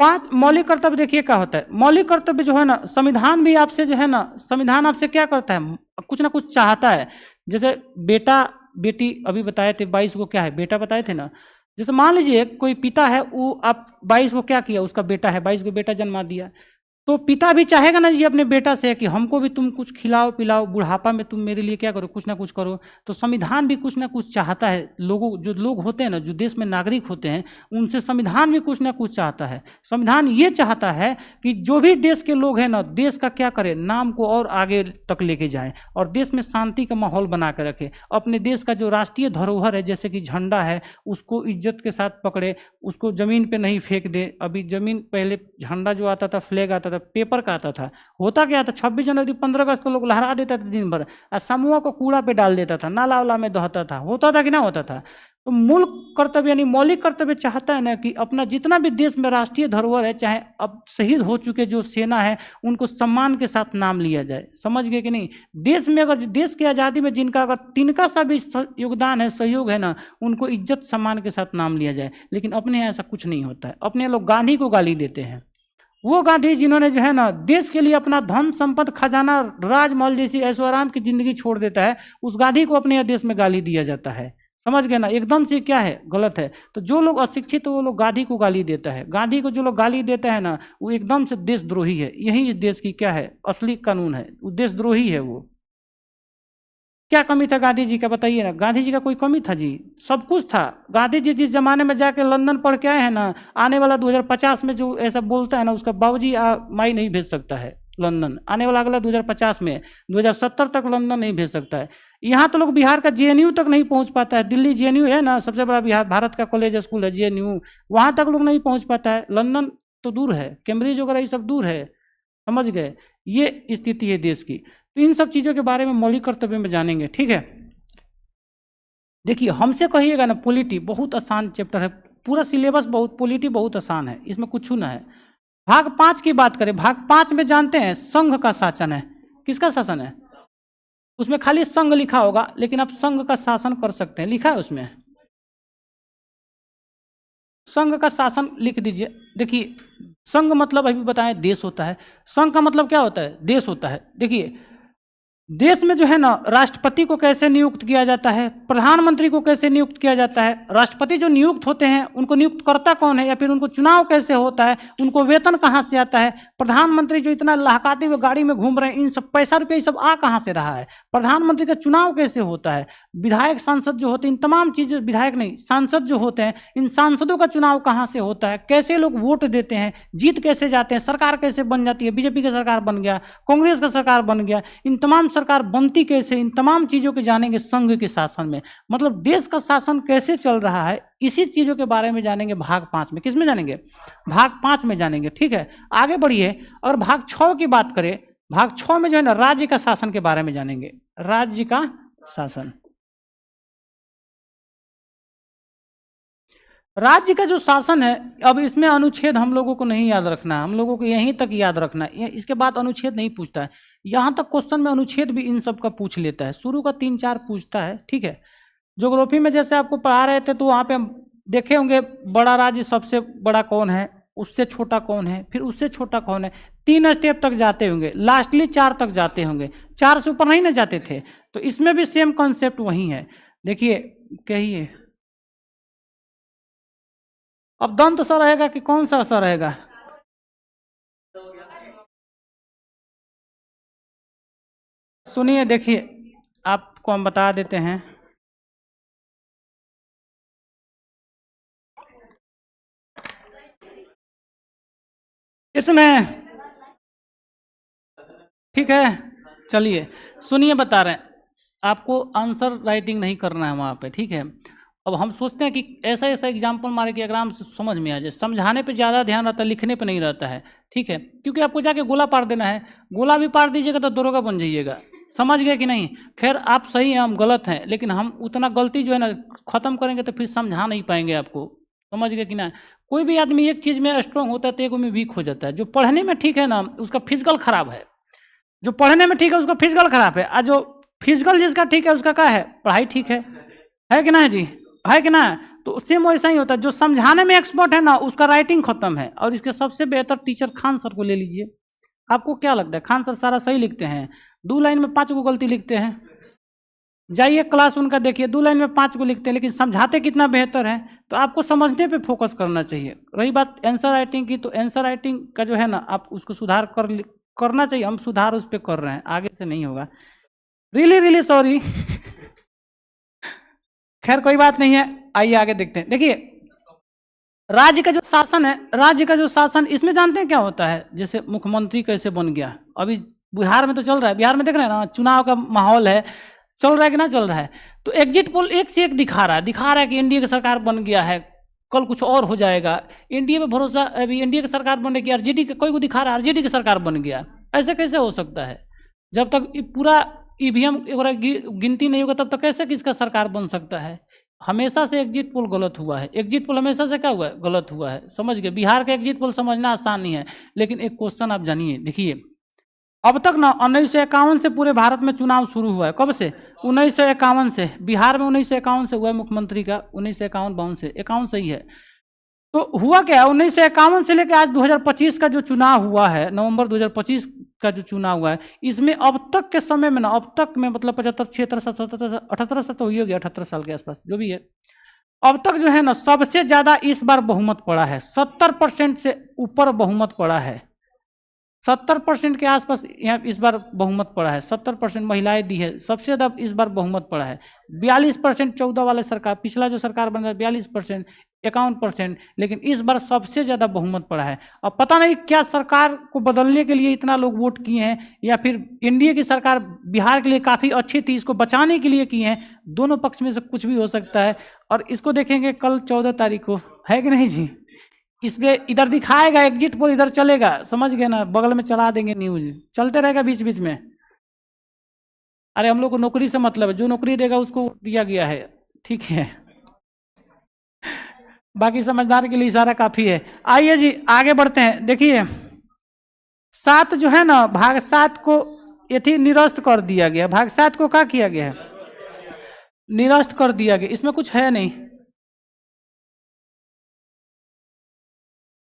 5 मौलिक कर्तव्य। देखिए क्या होता है मौलिक कर्तव्य जो है ना, संविधान भी आपसे जो है ना, संविधान आपसे क्या करता है, कुछ ना कुछ चाहता है। जैसे बेटा बेटी अभी बताए थे, 22 को क्या है, बेटा बताए थे ना। जैसे मान लीजिए कोई पिता है, वो आप 22 को क्या किया, उसका बेटा है, 22 को बेटा जन्मा दिया, तो पिता भी चाहेगा ना जी अपने बेटा से कि हमको भी तुम कुछ खिलाओ पिलाओ, बुढ़ापा में तुम मेरे लिए क्या करो, कुछ ना कुछ करो। तो संविधान भी कुछ ना कुछ चाहता है लोगों, जो लोग होते हैं ना, जो देश में नागरिक होते हैं, उनसे संविधान भी कुछ ना कुछ चाहता है। संविधान ये चाहता है कि जो भी देश के लोग हैं ना, देश का क्या करें, नाम को और आगे तक लेके जाएं, और देश में शांति का माहौल बना कर रखें। अपने देश का जो राष्ट्रीय धरोहर है, जैसे कि झंडा है, उसको इज्जत के साथ पकड़े, उसको जमीन पे नहीं फेंक दे। अभी जमीन, पहले झंडा जो आता था, फ्लैग आता था, पेपर का आता था, होता क्या था, 26 जनवरी 15 अगस्त को लोग लहरा देता था दिन भर, और समूह को कूड़ा पे डाल देता था, नाला वाला में दहता था, होता था कि ना होता था। तो मूल कर्तव्य यानी मौलिक कर्तव्य चाहता है ना कि अपना जितना भी देश में राष्ट्रीय धरोहर है, चाहे अब शहीद हो चुके जो सेना है, उनको सम्मान के साथ नाम लिया जाए। समझ गए कि नहीं? देश में अगर देश की आज़ादी में जिनका अगर तिनका सा भी योगदान है, सहयोग है ना, उनको इज्जत सम्मान के साथ नाम लिया जाए। लेकिन अपने यहाँ ऐसा कुछ नहीं होता है। अपने लोग गांधी को गाली देते हैं, वो गांधी जिन्होंने जो है ना देश के लिए अपना धन संपत्ति खजाना राजमहल जैसी ऐशो आराम की जिंदगी छोड़ देता है, उस गांधी को अपने देश में गाली दिया जाता है। समझ गए ना? एकदम से क्या है, गलत है। तो जो लोग अशिक्षित, वो लोग गांधी को गाली देता है। गांधी को जो लोग गाली देता है ना, वो एकदम से देशद्रोही है। यही इस देश की क्या है, असली कानून है, वो देशद्रोही है। वो क्या कमी था गांधी जी का, बताइए ना? गांधी जी का कोई कमी था जी? सब कुछ था। गांधी जी जिस जमाने में जाके लंदन पढ़ के आए हैं ना, आने वाला 2050 में जो ऐसा बोलता है ना, उसका बाबूजी माई नहीं भेज सकता है लंदन। आने वाला अगला 2050 में, 2070 तक लंदन नहीं भेज सकता है। यहाँ तो लोग बिहार का जेएनयू तक नहीं पहुँच पाता है। दिल्ली जेएनयू है ना, सबसे बड़ा बिहार भारत का कॉलेज स्कूल है जेएनयू, वहाँ तक लोग नहीं पहुँच पाता है। लंदन तो दूर है, कैम्ब्रिज वगैरह ये सब दूर है। समझ गए? ये स्थिति है देश की। तो इन सब चीज़ों के बारे में मौलिक कर्तव्य में जानेंगे, ठीक है। देखिए हमसे कहिएगा ना, पॉलिटी बहुत आसान चैप्टर है, पूरा सिलेबस बहुत, पॉलिटी बहुत आसान है, इसमें कुछ ना है। भाग 5 की बात करें, भाग 5 में जानते हैं संघ का शासन है। किसका शासन है? उसमें खाली संघ लिखा होगा, लेकिन आप संघ का शासन कर सकते हैं, लिखा है उसमें, संघ का शासन लिख दीजिए। देखिए संघ मतलब अभी बताएं देश होता है, संघ का मतलब क्या होता है? देश होता है। देखिए देश में जो है ना, राष्ट्रपति को कैसे नियुक्त किया जाता है, प्रधानमंत्री को कैसे नियुक्त किया जाता है, राष्ट्रपति जो नियुक्त होते हैं उनको नियुक्त करता कौन है, या फिर उनको चुनाव कैसे होता है, उनको वेतन कहाँ से आता है, प्रधानमंत्री जो इतना लहकाते हुए गाड़ी में घूम रहे हैं, इन सब पैसा रुपया सब आ कहाँ से रहा है, प्रधानमंत्री का चुनाव कैसे होता है, विधायक सांसद जो होते हैं, इन तमाम चीज़ें, विधायक नहीं सांसद जो होते हैं, इन सांसदों का चुनाव कहाँ से होता है, कैसे लोग वोट देते हैं, जीत कैसे जाते हैं, सरकार कैसे बन जाती है, बीजेपी का सरकार बन गया, कांग्रेस का सरकार बन गया, इन तमाम सरकार बनती कैसे, इन तमाम चीज़ों के जानेंगे संघ के शासन में। मतलब देश का शासन कैसे चल रहा है, इसी चीज़ों के बारे में जानेंगे भाग 5 में। किस में जानेंगे? भाग 5 में जानेंगे। ठीक है, आगे बढ़िए। अगर भाग 6 की बात करें, भाग 6 में जो है ना राज्य का शासन के बारे में जानेंगे, राज्य का शासन। राज्य का जो शासन है, अब इसमें अनुच्छेद हम लोगों को नहीं याद रखना है, हम लोगों को यहीं तक याद रखना है, इसके बाद अनुच्छेद नहीं पूछता है। यहाँ तक क्वेश्चन में अनुच्छेद भी इन सब का पूछ लेता है, शुरू का 3-4 पूछता है। ठीक है, ज्योग्राफी में जैसे आपको पढ़ा रहे थे तो वहाँ पे हम देखे होंगे, बड़ा राज्य सबसे बड़ा कौन है, उससे छोटा कौन है, फिर उससे छोटा कौन है, 3 स्टेप तक जाते होंगे, लास्टली 4 तक जाते होंगे, 4 से ऊपर नहीं ना जाते थे। तो इसमें भी सेम कॉन्सेप्ट वही है। देखिए कहिए, अब दंत सा रहेगा कि कौन सा सा रहेगा? सुनिए, देखिए आपको हम बता देते हैं। इसमें ठीक है, चलिए सुनिए, बता रहे हैं आपको, आंसर राइटिंग नहीं करना है वहाँ पे। ठीक है, अब हम सोचते हैं कि ऐसा ऐसा एग्जाम्पल मारे कि आराम से समझ में आ जाए, समझाने पे ज़्यादा ध्यान रहता है, लिखने पे नहीं रहता है। ठीक है, क्योंकि आपको जाके गोला पार देना है, गोला भी पार दीजिएगा तो दरोगा बन जाइएगा। समझ गए कि नहीं? खैर आप सही हैं, हम गलत हैं, लेकिन हम उतना गलती जो है ना ख़त्म करेंगे तो फिर समझा नहीं पाएंगे आपको। समझ गए कि ना? कोई भी आदमी एक चीज़ में स्ट्रांग होता है तो एक में वीक हो जाता है। जो पढ़ने में ठीक है ना, उसका फिजिकल खराब है, जो पढ़ने में ठीक है उसका फिजिकल खराब है, और जो फिजिकल जिसका ठीक है उसका क्या है, पढ़ाई ठीक है कि ना जी, है कि ना? तो सेम वैसा ही होता है, जो समझाने में एक्सपर्ट है ना उसका राइटिंग खत्म है। और इसके सबसे बेहतर टीचर खान सर को ले लीजिए। आपको क्या लगता है, खान सर सारा सही लिखते हैं, 2 लाइन में 5 को गलती लिखते हैं। जाइए क्लास उनका देखिए, 2 लाइन में 5 को लिखते हैं, लेकिन समझाते कितना बेहतर है। तो आपको समझने पे फोकस करना चाहिए। रही बात आंसर राइटिंग की, तो आंसर राइटिंग का जो है ना, आप उसको सुधार करना चाहिए, हम सुधार उस पर कर रहे हैं, आगे से नहीं होगा। Really sorry. खैर कोई बात नहीं है, आइए आगे देखते हैं। देखिए राज्य का जो शासन है, राज्य का जो शासन, इसमें जानते हैं क्या होता है? जैसे मुख्यमंत्री कैसे बन गया, अभी बिहार में तो चल रहा है, बिहार में देख रहे हैं ना, चुनाव का माहौल है, चल रहा है कि ना चल रहा है। तो एग्जिट पोल एक से एक दिखा रहा है कि एनडीए की सरकार बन गया है, कल कुछ और हो जाएगा, एनडीए में भरोसा, अभी एनडीए की सरकार बनने की, आरजेडी का कोई को दिखा रहा है आरजेडी की सरकार बन गया। ऐसे कैसे हो सकता है? जब तक पूरा ईवीएम गिनती नहीं होगा तब तक कैसे किसका सरकार बन सकता है? हमेशा से एग्जिट पोल गलत हुआ है, एग्जिट पोल हमेशा से क्या हुआ है, गलत हुआ है। समझ गए? बिहार का एग्जिट पोल समझना आसान नहीं है, लेकिन एक क्वेश्चन आप जानिए। देखिए अब तक ना 1951 से पूरे भारत में चुनाव शुरू हुआ है। कब से? 1951 से। बिहार में 1951 से हुआ है मुख्यमंत्री का, 1951-52 से, 51 सही है। तो हुआ क्या, 1951 से लेकर आज 2025 का जो चुनाव हुआ है, नवंबर 2025 का जो चुनाव हुआ है, इसमें अब तक के समय में ना, अब तक में मतलब 75, 76, 77, 78 साल तो हो गया, 78 साल के आसपास जो भी है, अब तक जो है ना सबसे ज्यादा इस बार बहुमत पड़ा है, 70% से ऊपर बहुमत पड़ा है, 70% के आसपास यहाँ इस बार बहुमत पड़ा है, 70% महिलाएं दी है, सबसे ज़्यादा इस बार बहुमत पड़ा है। 42% 14 वाले सरकार, पिछला जो सरकार बन रहा है 42%, 51%, लेकिन इस बार सबसे ज़्यादा बहुमत पड़ा है। अब पता नहीं क्या सरकार को बदलने के लिए इतना लोग वोट किए हैं, या फिर एनडीए की सरकार बिहार के लिए काफ़ी अच्छी थी, इसको बचाने के लिए किए हैं। दोनों पक्ष में से कुछ भी हो सकता है, और इसको देखेंगे कल 14 तारीख को, है कि नहीं जी? इसमें इधर दिखाएगा एग्जिट पोल, इधर चलेगा, समझ गए ना, बगल में चला देंगे न्यूज, चलते रहेगा बीच बीच में। अरे हम लोग को नौकरी से मतलब है, जो नौकरी देगा उसको दिया गया है, ठीक है, बाकी समझदार के लिए इशारा काफी है। आइए जी आगे बढ़ते हैं। देखिए 7 जो है ना, भाग 7 को यथी निरस्त कर दिया गया। भाग 7 को क्या किया गया है? निरस्त कर दिया गया। इसमें कुछ है नहीं,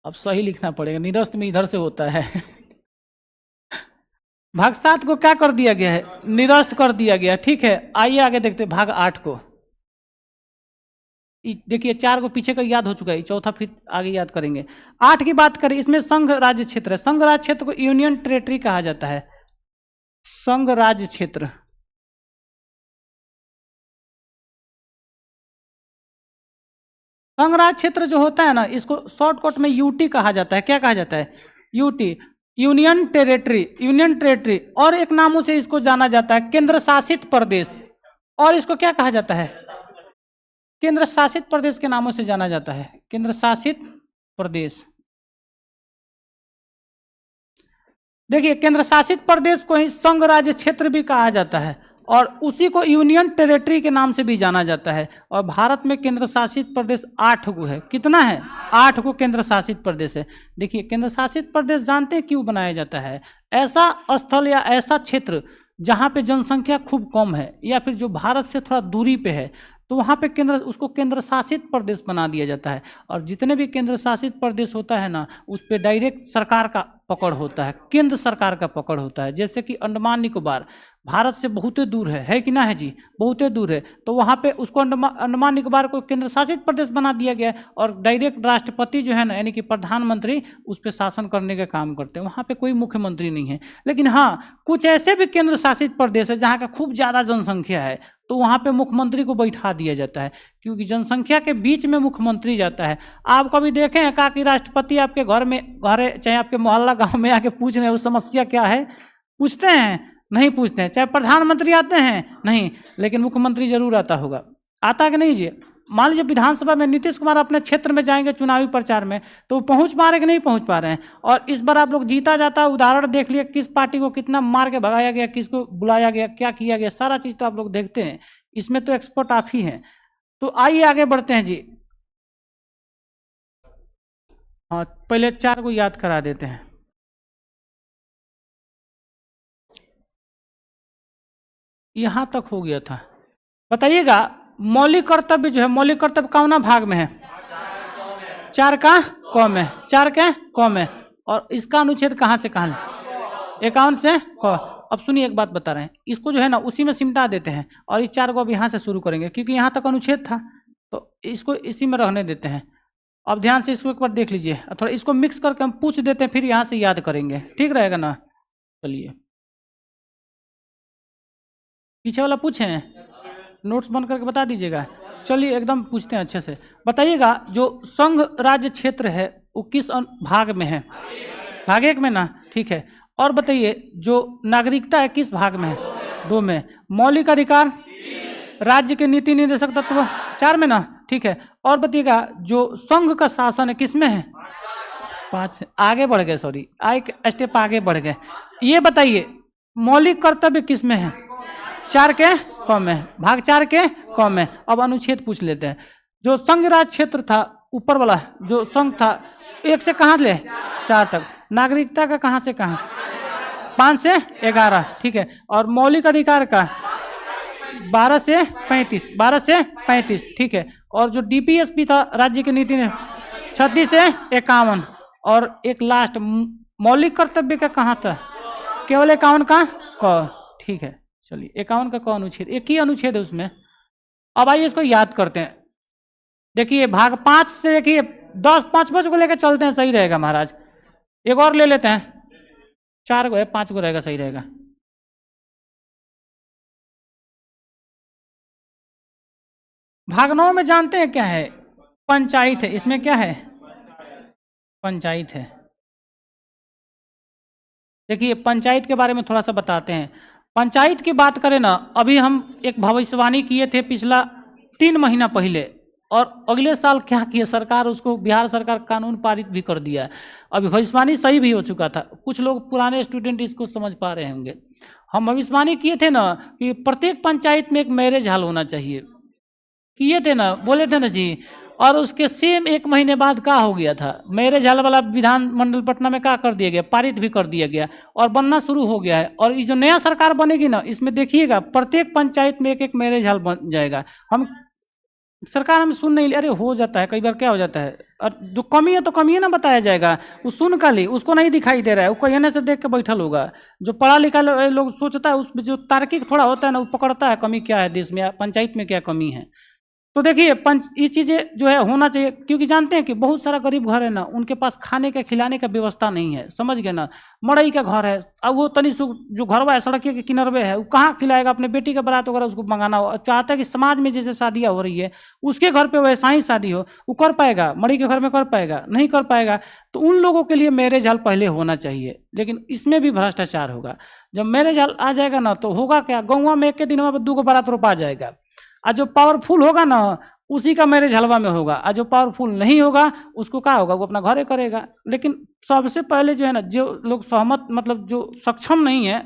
अब सही लिखना पड़ेगा, निरस्त में इधर से होता है। भाग 7 को क्या कर दिया गया है? निरस्त कर दिया गया। ठीक है, आइए आगे देखते हैं भाग 8 को। देखिए 4 को पीछे का याद हो चुका है, चौथा फिर आगे याद करेंगे। 8 की बात करें, इसमें संघ राज्य क्षेत्र है। संघ राज्य क्षेत्र को यूनियन टेरिटरी कहा जाता है। संघ राज्य क्षेत्र, संघ राज्य क्षेत्र जो होता है ना, इसको शॉर्टकट में यूटी कहा जाता है। क्या कहा जाता है? UT, union territory. Union territory, और एक नामों से इसको जाना जाता है केंद्र शासित प्रदेश। और इसको क्या कहा जाता है? केंद्र शासित प्रदेश के नामों से जाना जाता है, केंद्र शासित प्रदेश। देखिए केंद्र शासित प्रदेश को ही संघ राज्य क्षेत्र भी कहा जाता है, और उसी को यूनियन टेरिटरी के नाम से भी जाना जाता है। और भारत में केंद्र शासित प्रदेश 8 गो है। कितना है? 8 गो केंद्र शासित प्रदेश है। देखिए केंद्र शासित प्रदेश जानते हैं क्यों बनाया जाता है? ऐसा स्थल या ऐसा क्षेत्र जहाँ पे जनसंख्या खूब कम है, या फिर जो भारत से थोड़ा दूरी पे है, तो वहाँ पे उसको केंद्र शासित प्रदेश बना दिया जाता है। और जितने भी केंद्र शासित प्रदेश होता है ना, उस पर डायरेक्ट सरकार का पकड़ होता है, केंद्र सरकार का पकड़ होता है। जैसे कि अंडमान निकोबार भारत से बहुत दूर है कि ना है जी? बहुत दूर है, तो वहाँ पे उसको अंडमान निकोबार को केंद्र शासित प्रदेश बना दिया गया है, और डायरेक्ट राष्ट्रपति जो है ना, यानी कि प्रधानमंत्री उस पर शासन करने का काम करते हैं। वहाँ पे कोई मुख्यमंत्री नहीं है। लेकिन हाँ, कुछ ऐसे भी केंद्र शासित प्रदेश है जहाँ का खूब ज़्यादा जनसंख्या है, तो वहाँ पे मुख्यमंत्री को बैठा दिया जाता है, क्योंकि जनसंख्या के बीच में मुख्यमंत्री जाता है। आप कभी देखें हैं कहा कि राष्ट्रपति आपके घर है, चाहे आपके मोहल्ला गांव में आके पूछ रहे हैं वो समस्या क्या है? पूछते हैं? नहीं पूछते हैं। चाहे प्रधानमंत्री आते हैं? नहीं, लेकिन मुख्यमंत्री जरूर आता होगा। आता है कि नहीं जी? मान लीजिए विधानसभा में नीतीश कुमार अपने क्षेत्र में जाएंगे चुनावी प्रचार में, तो पहुंच पा रहे कि नहीं पहुंच पा रहे हैं? और इस बार आप लोग जीता जाता है, उदाहरण देख लिया, किस पार्टी को कितना मार के भगाया गया, किसको बुलाया गया, क्या किया गया, सारा चीज तो आप लोग देखते हैं। इसमें तो एक्सपर्ट आप ही हैं। तो आइए आगे बढ़ते हैं जी। हाँ, पहले 4 को याद करा देते हैं। यहां तक हो गया था। बताइएगा मौलिक कर्तव्य जो है, मौलिक कर्तव्य कौना भाग में है? 4 का क में, 4 के क में। और इसका अनुच्छेद कहाँ से कहाँ? 51 से क। अब सुनिए एक बात बता रहे हैं, इसको जो है ना उसी में सिमटा देते हैं, और इस 4 को अब यहाँ से शुरू करेंगे, क्योंकि यहाँ तक अनुच्छेद था, तो इसको इसी में रहने देते हैं। अब ध्यान से इसको एक बार देख लीजिए, थोड़ा इसको मिक्स करके हम पूछ देते हैं, फिर यहाँ से याद करेंगे। ठीक रहेगा ना? चलिए, पीछे वाला पूछे, नोट्स बंद करके बता दीजिएगा। चलिए एकदम पूछते हैं अच्छे से। बताइएगा जो संघ राज्य क्षेत्र है वो किस भाग में है? भाग 1 में ना? ठीक है। और बताइए जो नागरिकता है किस भाग में है? 2 में। मौलिक अधिकार, राज्य के नीति निर्देशक तत्व 4 में ना? ठीक है। और बताइएगा जो संघ का शासन है किस में है? 5 से आगे बढ़ गए, सॉरी एक स्टेप आगे बढ़ गए। ये बताइए मौलिक कर्तव्य किस में है? 4 के क में, भाग 4 के क में। अब अनुच्छेद पूछ लेते हैं। जो संघ राज्य क्षेत्र था, ऊपर वाला जो संघ था, 1 से कहाँ ले? 4 तक। नागरिकता का कहाँ से कहाँ? 5 से 11। ठीक है। और मौलिक अधिकार का 12 से 35, 12 से 35। ठीक है। और जो डीपीएसपी था राज्य की नीति ने 36 से 51। और एक लास्ट मौलिक कर्तव्य का कहाँ था? केवल 51 का क। ठीक है। चलिए 51 का क अनुच्छेद, एक ही अनुच्छेद है उसमें। अब आइए इसको याद करते हैं। देखिए भाग 5 से देखिए 10 5 को लेकर चलते हैं, सही रहेगा महाराज। एक और ले लेते हैं, 4 को है, 5 को रहेगा, सही रहेगा। भाग 9 में जानते हैं क्या है? पंचायत है। इसमें क्या है? पंचायत है। देखिए पंचायत के बारे में थोड़ा सा बताते हैं। पंचायत की बात करें ना, अभी हम एक भविष्यवाणी किए थे पिछला 3 महीना पहले, और अगले साल क्या किया सरकार, उसको बिहार सरकार कानून पारित भी कर दिया है। अभी भविष्यवाणी सही भी हो चुका था। कुछ लोग पुराने स्टूडेंट इसको समझ पा रहे होंगे। हम भविष्यवाणी किए थे ना कि प्रत्येक पंचायत में एक मैरिज हॉल होना चाहिए। किए थे ना, बोले थे ना जी। और उसके सेम 1 महीने बाद क्या हो गया था, मैरिज हॉल वाला विधानमंडल पटना में क्या कर दिया गया, पारित भी कर दिया गया और बनना शुरू हो गया है। और ये जो नया सरकार बनेगी ना, इसमें देखिएगा प्रत्येक पंचायत में एक एक मैरिज हॉल बन जाएगा। हम सरकार हम सुन नहीं ले, अरे हो जाता है कई बार, क्या हो जाता है, और जो कमी है तो कमी है ना बताया जाएगा। वो सुन का ली, उसको नहीं दिखाई दे रहा है, वो कहने से देख के बैठल होगा। जो पढ़ा लिखा लोग सोचता है, उसमें जो तार्किक थोड़ा होता है ना, वो पकड़ता है कमी क्या है देश में, पंचायत में क्या कमी है। तो देखिए ये चीज़ें जो है होना चाहिए, क्योंकि जानते हैं कि बहुत सारा गरीब घर है ना, उनके पास खाने का खिलाने का व्यवस्था नहीं है, समझ गए ना। मड़ई का घर है, अब वो तनी सु जो घरवा है सड़क के किनारे है, वो कहाँ खिलाएगा अपने बेटी का बारात वगैरह, उसको मंगाना हो। चाहता है कि समाज में जैसे शादियाँ हो रही है उसके घर पे वैसा ही शादी हो, वो कर पाएगा? मड़ई के घर में कर पाएगा? नहीं कर पाएगा। तो उन लोगों के लिए मैरिज हॉल पहले होना चाहिए, लेकिन इसमें भी भ्रष्टाचार होगा। जब मैरिज हॉल आ जाएगा ना, तो होगा क्या, गाँव में एक के दिन में 2 बारात रोपा जाएगा। और जो पावरफुल होगा ना, उसी का मैरिज हलवा में होगा। और जो पावरफुल नहीं होगा उसको क्या होगा, वो अपना घरे करेगा। लेकिन सबसे पहले जो है ना, जो लोग सहमत, मतलब जो सक्षम नहीं है,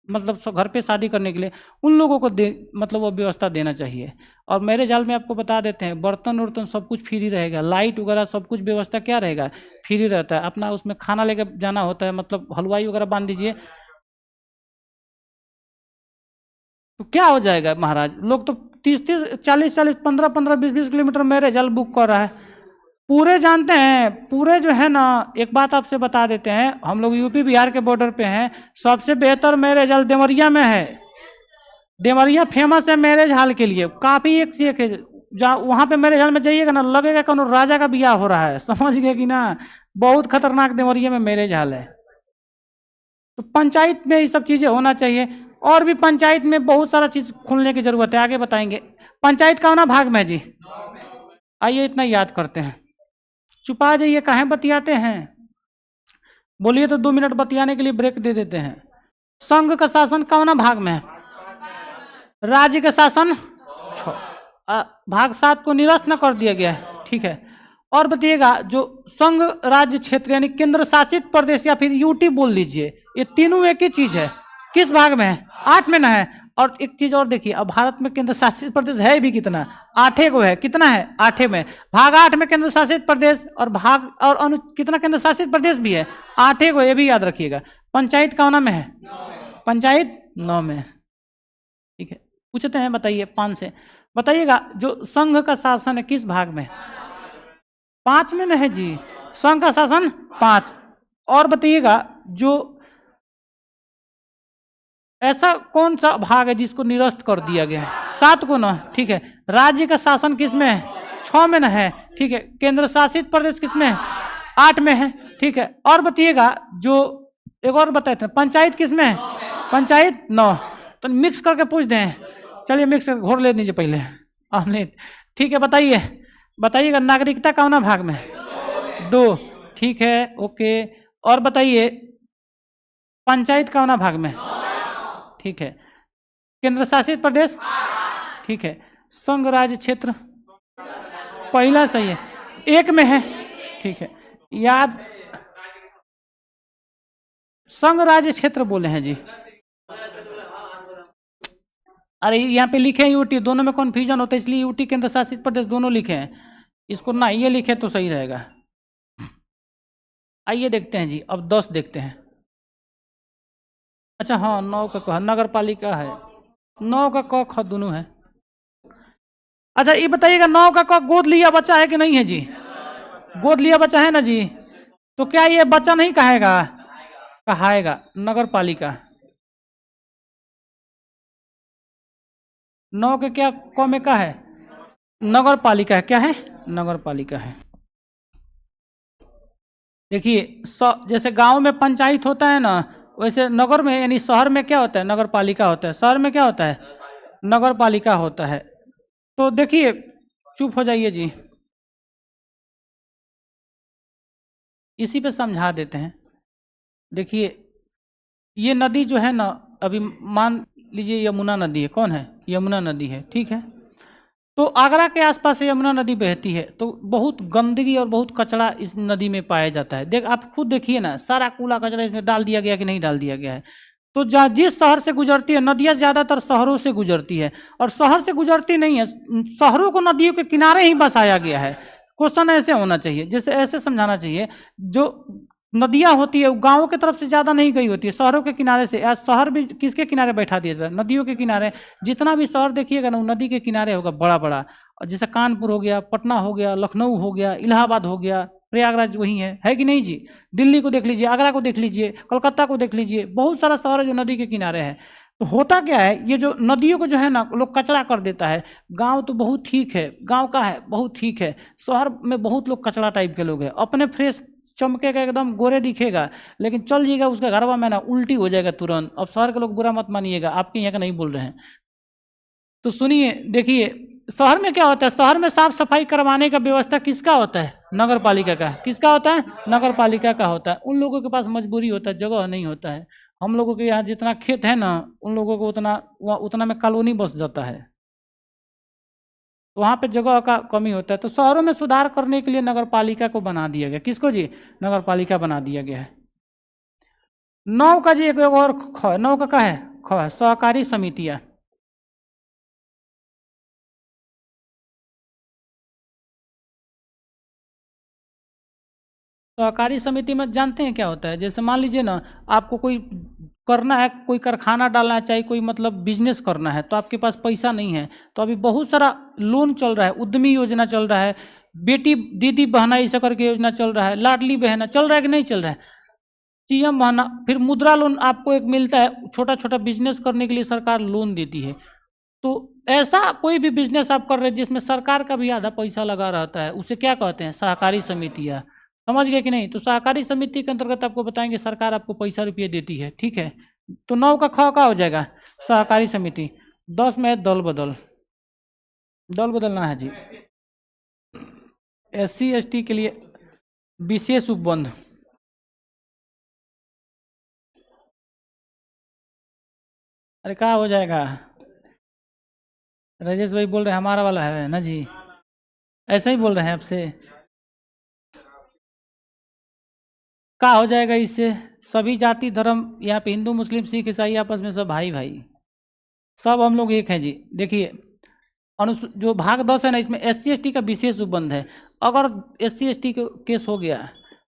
मतलब घर पे शादी करने के लिए, उन लोगों को मतलब वो व्यवस्था देना चाहिए। और मैरिज हॉल में आपको बता देते हैं, बर्तन वर्तन सब कुछ फ्री रहेगा, लाइट वगैरह सब कुछ व्यवस्था क्या रहेगा, फ्री रहता है। अपना उसमें खाना लेकर जाना होता है, मतलब हलवाई वगैरह बांध दीजिए तो क्या हो जाएगा महाराज। लोग तो 30-30, 40-40, 15-15, 20-20 किलोमीटर मैरिज हॉल बुक कर रहा है। पूरे जानते हैं, पूरे जो है ना, एक बात आपसे बता देते हैं, हम लोग यूपी बिहार के बॉर्डर पे हैं, सबसे बेहतर मैरिज हॉल देवरिया में है। देवरिया फेमस है मैरिज हॉल के लिए, काफ़ी एक से एक है। जहाँ वहाँ पे मैरिज हॉल में जाइएगा ना, लगेगा कौन राजा का ब्याह हो रहा है, समझ गए कि ना। बहुत खतरनाक देवरिया में मैरिज हॉल है। तो पंचायत में ये सब चीज़ें होना चाहिए। और भी पंचायत में बहुत सारा चीज़ खुलने की जरूरत है, आगे बताएंगे। पंचायत का होना भाग में जी, आइए इतना याद करते हैं। छुपा जाइए, काहे बतियाते हैं, बोलिए तो 2 मिनट बतियाने के लिए ब्रेक दे देते हैं। संघ का शासन कौना भाग में है? राज्य का शासन भाग 7 को निरस्त न कर दिया गया है, ठीक है। और बताइएगा, जो संघ राज्य क्षेत्र यानी केंद्र शासित प्रदेश या फिर यूटी बोल लीजिए, ये तीनों एक ही चीज है। किस भाग में है? 8 में ना है। और एक चीज और देखिए, अब भारत में केंद्र शासित प्रदेश है भी कितना? 8 को है। कितना है? 8 में। भाग 8 में केंद्र शासित प्रदेश, और भाग और कितना केंद्र शासित प्रदेश भी है? 8 को, ये भी याद रखिएगा। पंचायत कौन में है? पंचायत 9 में, ठीक है। पूछते हैं, बताइए 5 से बताइएगा, जो संघ का शासन है किस भाग में? 5 में न है जी, संघ का शासन 5। और बताइएगा, जो ऐसा कौन सा भाग है जिसको निरस्त कर दिया गया है? 7 को ना, ठीक है। राज्य का शासन किस में है? 6 में न है, ठीक है। केंद्र शासित प्रदेश किस में है? 8 में है, ठीक है। और बताइएगा, जो एक और बताए थे, पंचायत किस में है? पंचायत 9। तो मिक्स करके पूछ दें, चलिए मिक्स करके घोर ले दीजिए पहले ऑमलेट, ठीक है। बताइएगा, नागरिकता कौना भाग में? 2, ठीक है, ओके। और बताइए, पंचायत कौना भाग में? ठीक है। केंद्र शासित प्रदेश, ठीक है। संघ राज्य क्षेत्र पहला सही है, 1 में है, ठीक है। याद, संघ राज्य क्षेत्र बोले हैं जी। अरे यहाँ पे लिखे हैं यूटी, दोनों में कन्फ्यूजन होता है, इसलिए यूटी केंद्र शासित प्रदेश दोनों लिखे हैं। इसको ना ये लिखे तो सही रहेगा। आइए देखते हैं जी, अब 10 देखते हैं। अच्छा हाँ, 9 का क नगर पालिका है, 9 का क ख दोनों है। अच्छा ये बताइएगा, 9 का क गोद लिया बच्चा है कि नहीं है जी? गोद लिया बच्चा है ना जी, तो क्या ये बच्चा नहीं कहेगा? कहाएगा। नगर पालिका 9 के क्या क में का है? नगर पालिका है। क्या है? नगर पालिका है। देखिए, जैसे गांव में पंचायत होता है ना, वैसे नगर में यानी शहर में क्या होता है? नगर पालिका होता है। शहर में क्या होता है? नगर पालिका होता है। तो देखिए, चुप हो जाइए जी, इसी पे समझा देते हैं। देखिए, ये नदी जो है ना, अभी मान लीजिए यमुना नदी है। कौन है? यमुना नदी है, ठीक है। तो आगरा के आसपास यमुना नदी बहती है, तो बहुत गंदगी और बहुत कचरा इस नदी में पाया जाता है। आप खुद देखिए ना, सारा कूड़ा कचरा इसमें डाल दिया गया कि नहीं डाल दिया गया है? तो जिस शहर से गुजरती है, नदियाँ ज़्यादातर शहरों से गुजरती है, और शहर से गुजरती नहीं है, शहरों को नदियों के किनारे ही बसाया गया है। क्वेश्चन ऐसे होना चाहिए, जैसे ऐसे समझाना चाहिए, जो नदियाँ होती है गाँवों की तरफ से ज़्यादा नहीं गई होती है, शहरों के किनारे से। आज शहर भी किसके किनारे बैठा दिया जाता है? नदियों के किनारे। जितना भी शहर देखिएगा ना, वो नदी के किनारे होगा, बड़ा बड़ा। जैसे कानपुर हो गया, पटना हो गया, लखनऊ हो गया, इलाहाबाद हो गया, प्रयागराज वही है कि नहीं जी? दिल्ली को देख लीजिए, आगरा को देख लीजिए, कलकत्ता को देख लीजिए, बहुत सारा शहर है जो नदी के किनारे है। तो होता क्या है, ये जो नदियों को जो है ना लोग कचरा कर देता है। गांव तो बहुत ठीक है, गांव का है बहुत ठीक है, शहर में बहुत लोग कचरा टाइप के लोग हैं। अपने फ्रेश चमकेगा, एकदम गोरे दिखेगा, लेकिन चल जाइएगा उसका घरवा में ना उल्टी हो जाएगा तुरंत। अब शहर के लोग बुरा मत मानिएगा, आपके यहाँ का नहीं बोल रहे हैं। तो सुनिए, देखिए शहर में क्या होता है, शहर में साफ सफाई करवाने का व्यवस्था किसका होता है? नगर पालिका का। किसका होता है? नगर पालिका का होता है। उन लोगों के पास मजबूरी होता है, जगह नहीं होता है। हम लोगों के यहाँ जितना खेत है ना, उन लोगों को उतना में कॉलोनी बस जाता है, तो वहाँ पे जगह का कमी होता है। तो शहरों में सुधार करने के लिए नगर पालिका को बना दिया गया। किसको जी? नगर पालिका बना दिया गया है। 9 का जी एक और 9 का है सहकारी समितियाँ। सहकारी समिति में जानते हैं क्या होता है? जैसे मान लीजिए ना, आपको कोई करना है, कोई कारखाना डालना है, चाहे कोई मतलब बिजनेस करना है, तो आपके पास पैसा नहीं है, तो अभी बहुत सारा लोन चल रहा है, उद्यमी योजना चल रहा है, बेटी दीदी बहना ऐसा करके योजना चल रहा है, लाडली बहना चल रहा है कि नहीं चल रहा है, सीएम बहना, फिर मुद्रा लोन आपको एक मिलता है, छोटा छोटा बिजनेस करने के लिए सरकार लोन देती है। तो ऐसा कोई भी बिजनेस आप कर रहे हैं जिसमें सरकार का भी आधा पैसा लगा रहता है, उसे क्या कहते हैं? सहकारी समितियाँ। समझ गए कि नहीं? तो सहकारी समिति के अंतर्गत आपको बताएंगे, सरकार आपको पैसा रुपये देती है, ठीक है। तो 9 का ख का हो जाएगा सहकारी समिति। 10 में है दल बदल। दल बदलना है जी। SC ST के लिए विशेष उपबंध। अरे क्या हो जाएगा? राजेश भाई बोल रहे हैं हमारा वाला है ना जी, ऐसा ही बोल रहे हैं आपसे। क्या हो जाएगा इससे? सभी जाति धर्म यहाँ पे, हिंदू मुस्लिम सिख ईसाई आपस में सब भाई भाई, सब हम लोग एक हैं जी। देखिए जो भाग 10 है ना, इसमें SC ST का विशेष उपबंध है। अगर SC ST का केस हो गया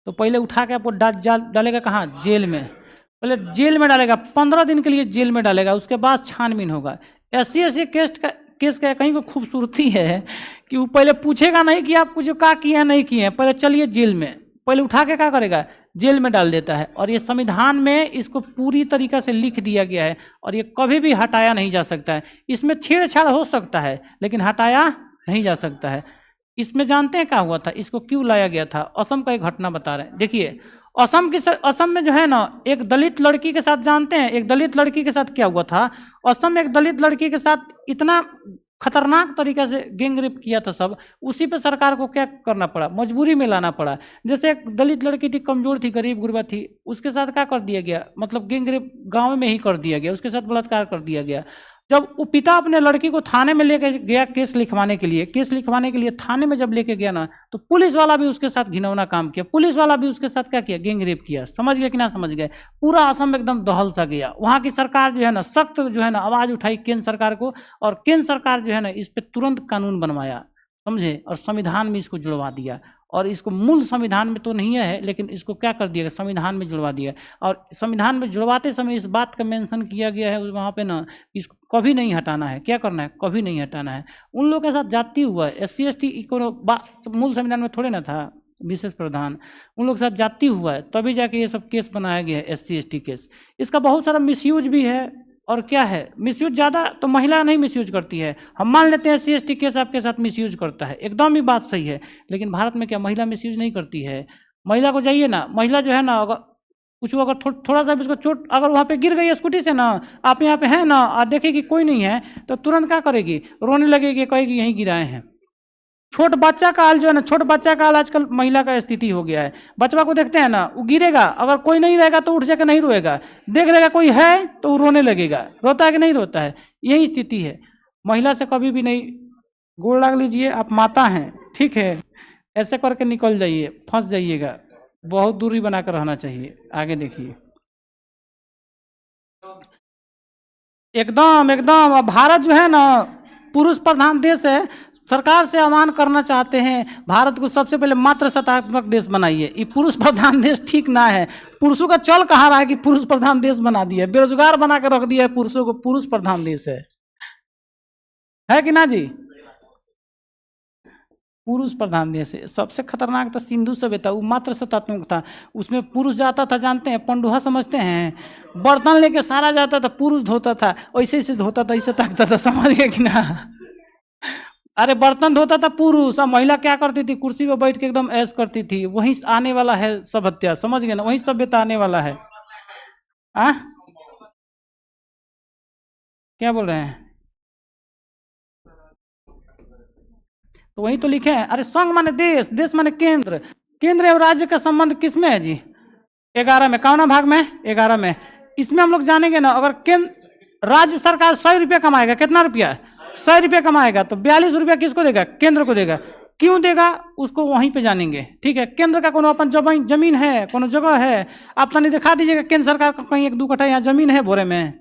तो पहले उठा के आपको डालेगा कहाँ? जेल में। पहले जेल में डालेगा, 15 दिन के लिए जेल में डालेगा, उसके बाद छानबीन होगा। SC ST केस का कहीं को खूबसूरती है कि वो पहले पूछेगा नहीं कि आप जो क्या किए नहीं किए, पहले चलिए जेल में, पहले उठा के क्या करेगा? जेल में डाल देता है। और ये संविधान में इसको पूरी तरीक़ा से लिख दिया गया है, और ये कभी भी हटाया नहीं जा सकता है। इसमें छेड़छाड़ हो सकता है लेकिन हटाया नहीं जा सकता है। इसमें जानते हैं क्या हुआ था, इसको क्यों लाया गया था? असम का एक घटना बता रहे हैं। देखिए असम में जो है ना, एक दलित लड़की के साथ, जानते हैं एक दलित लड़की के साथ क्या हुआ था? असम में एक दलित लड़की के साथ इतना खतरनाक तरीका से गैंग रेप किया था सब। उसी पे सरकार को क्या करना पड़ा? मजबूरी में लाना पड़ा। जैसे एक दलित लड़की थी, कमजोर थी, गरीब गुरबा थी, उसके साथ क्या कर दिया गया? मतलब गैंग रेप गाँव में ही कर दिया गया, उसके साथ बलात्कार कर दिया गया। जब वो पिता अपने लड़की को थाने में लेके गया केस लिखवाने के लिए थाने में जब लेके गया ना, तो पुलिस वाला भी उसके साथ घिनौना काम किया, पुलिस वाला भी उसके साथ क्या किया? गैंग रेप किया। समझ गए कि ना समझ गए? पूरा असम एकदम दहल सा गया। वहाँ की सरकार जो है ना, सख्त जो है ना आवाज़ उठाई केंद्र सरकार को, और केंद्र सरकार जो है ना इस पर तुरंत कानून बनवाया, समझे, और संविधान में इसको जुड़वा दिया। और इसको मूल संविधान में तो नहीं है, लेकिन इसको क्या कर दिया? संविधान में जुड़वा दिया। और संविधान में जुड़वाते समय इस बात का मेंशन किया गया है वहाँ पे ना, इसको कभी नहीं हटाना है। क्या करना है? कभी नहीं हटाना है। उन लोगों के साथ जाति हुआ है, SC ST को मूल संविधान में थोड़े ना था विशेष प्रावधान, उन लोग के साथ जाति हुआ है, तभी जाके ये सब केस बनाया गया है, SC ST केस। इसका बहुत सारा मिसयूज भी है। और क्या है मिसयूज? ज़्यादा तो महिला नहीं मिसयूज करती है, हम मान लेते हैं SC ST केस आपके साथ मिसयूज करता है, एकदम ही बात सही है। लेकिन भारत में क्या महिला मिसयूज नहीं करती है? महिला को जाइए ना, महिला जो है ना, अगर कुछ अगर थोड़ा सा भी उसको चोट, अगर वहाँ पे गिर गई स्कूटी से ना, आप यहाँ पे हैं ना और देखेगी कोई नहीं है, तो तुरंत क्या करेगी? रोने लगेगी, कहेगी यहीं गिराए हैं। छोट बच्चा का हाल जो है ना, छोट बच्चा का हाल आजकल महिला का स्थिति हो गया है। बच्चा को देखते हैं ना, वो गिरेगा, अगर कोई नहीं रहेगा तो उठ जाकर नहीं रोएगा, देख लेगा कोई है तो वो रोने लगेगा। रोता है कि नहीं रोता है? यही स्थिति है। महिला से कभी भी नहीं, गोड़ लग लीजिए, आप माता हैं, ठीक है, ऐसे करके निकल जाइए, फंस जाइएगा। बहुत दूरी बनाकर रहना चाहिए। आगे देखिए, एकदम एकदम। अब भारत जो है ना पुरुष प्रधान देश है, सरकार से आह्वान करना चाहते हैं भारत को सबसे पहले मातृ सत्तात्मक देश बनाइए। ये पुरुष प्रधान देश ठीक ना है। पुरुषों का चल कहाँ रहा है कि पुरुष प्रधान देश बना दिया, बेरोजगार बना के रख दिया है पुरुषों को, पुरुष प्रधान देश है कि ना जी? पुरुष प्रधान देश है। सबसे खतरनाक था सिंधु सभ्यता, वो मात्र सत्तात्मक था। उसमें पुरुष जाता था, जानते हैं, पंडुहा समझते हैं, बर्तन लेके सारा जाता था, पुरुष धोता था, ऐसे ऐसे धोता था, ऐसे ताकता था, समझ गए कि ना? अरे बर्तन धोता था पुरुष, और महिला क्या करती थी, कुर्सी पर बैठ के एकदम ऐश करती थी। वहीं आने वाला है सभ्यता, समझ गए ना? वहीं सभ्यता आने वाला है। आ? क्या बोल रहे हैं? तो वही तो लिखे हैं। अरे संघ माने देश, देश माने केंद्र, केंद्र एवं राज्य का संबंध किसमें है जी? 11 में। कौना भाग में? 11 में। इसमें हम लोग जानेंगे ना, अगर केंद्र राज्य सरकार 100 रुपया कमाएगा, कितना रुपया? 100 रुपया कमाएगा, तो 42 रुपया किसको देगा? केंद्र को देगा। क्यों देगा उसको वहीं पे जानेंगे, ठीक है? केंद्र का कोनो अपन जमीन है, कोनो जगह है, आप तनी दिखा दीजिएगा केंद्र सरकार का कहीं 1-2 कट्ठा यहाँ जमीन है भोरे में?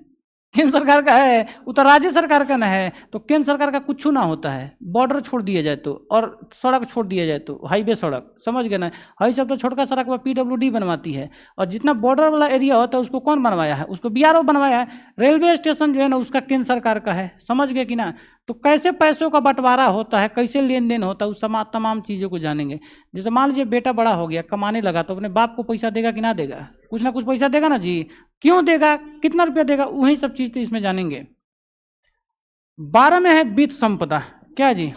केंद्र सरकार का है, वो तो राज्य सरकार का ना है। तो केंद्र सरकार का कुछ ना होता है, बॉर्डर छोड़ दिया जाए तो, और सड़क छोड़ दिया जाए तो, हाईवे सड़क, समझ गए ना? हाई सब तो छोटका सड़क पर पीडब्ल्यूडी बनवाती है, और जितना बॉर्डर वाला एरिया होता है उसको कौन बनवाया है? उसको बीआरओ बनवाया है। रेलवे स्टेशन जो है ना उसका केंद्र सरकार का है, समझ गए कि ना? तो कैसे पैसों का बंटवारा होता है, कैसे लेन देन होता है, उस तमाम चीज़ों को जानेंगे। जैसे मान लीजिए बेटा बड़ा हो गया, कमाने लगा, तो अपने बाप को पैसा देगा कि ना देगा? कुछ ना कुछ पैसा देगा ना जी। क्यों देगा, कितना रुपया देगा, वही सब चीज तो इसमें जानेंगे। 12 में है वित्त संपदा। क्या जी?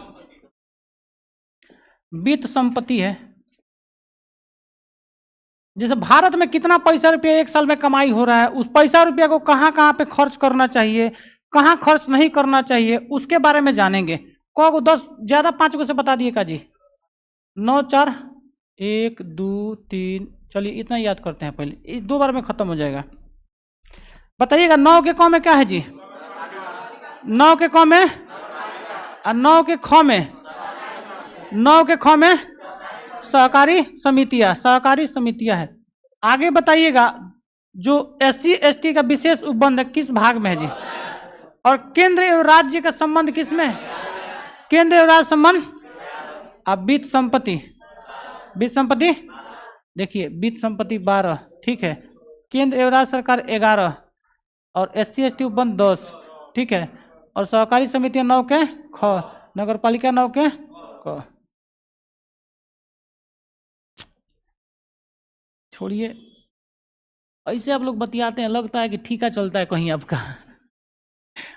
वित्त संपत्ति है। जैसे भारत में कितना पैसा रुपया एक साल में कमाई हो रहा है, उस पैसा रुपया को कहाँ कहाँ पे खर्च करना चाहिए, कहाँ खर्च नहीं करना चाहिए, उसके बारे में जानेंगे। को 10 ज्यादा 5 को से बता दिए का जी? 9 4 1 2 3, चलिए इतना याद करते हैं पहले, 2 बार में खत्म हो जाएगा। बताइएगा 9 के कौ में क्या है जी? 9 के कौ में, और 9 के ख में, 9 के ख में सहकारी समितियां, सहकारी समितियां है। आगे बताइएगा जो SC ST का विशेष उपबंध है किस भाग में है जी? और केंद्र एवं राज्य का संबंध किस में? केंद्र एवं राज्य संबंध। अब वित्त संपत्ति, वित्त संपत्ति देखिए, वित्त संपत्ति 12, ठीक है। केंद्र एवं राज्य सरकार 11, और SC ST उपबंध 10, ठीक है। और सहकारी समितियां 9 के ख, नगर पालिका 9 के क। छोड़िए, ऐसे आप लोग बतियाते हैं, लगता है कि ठीका चलता है कहीं आपका।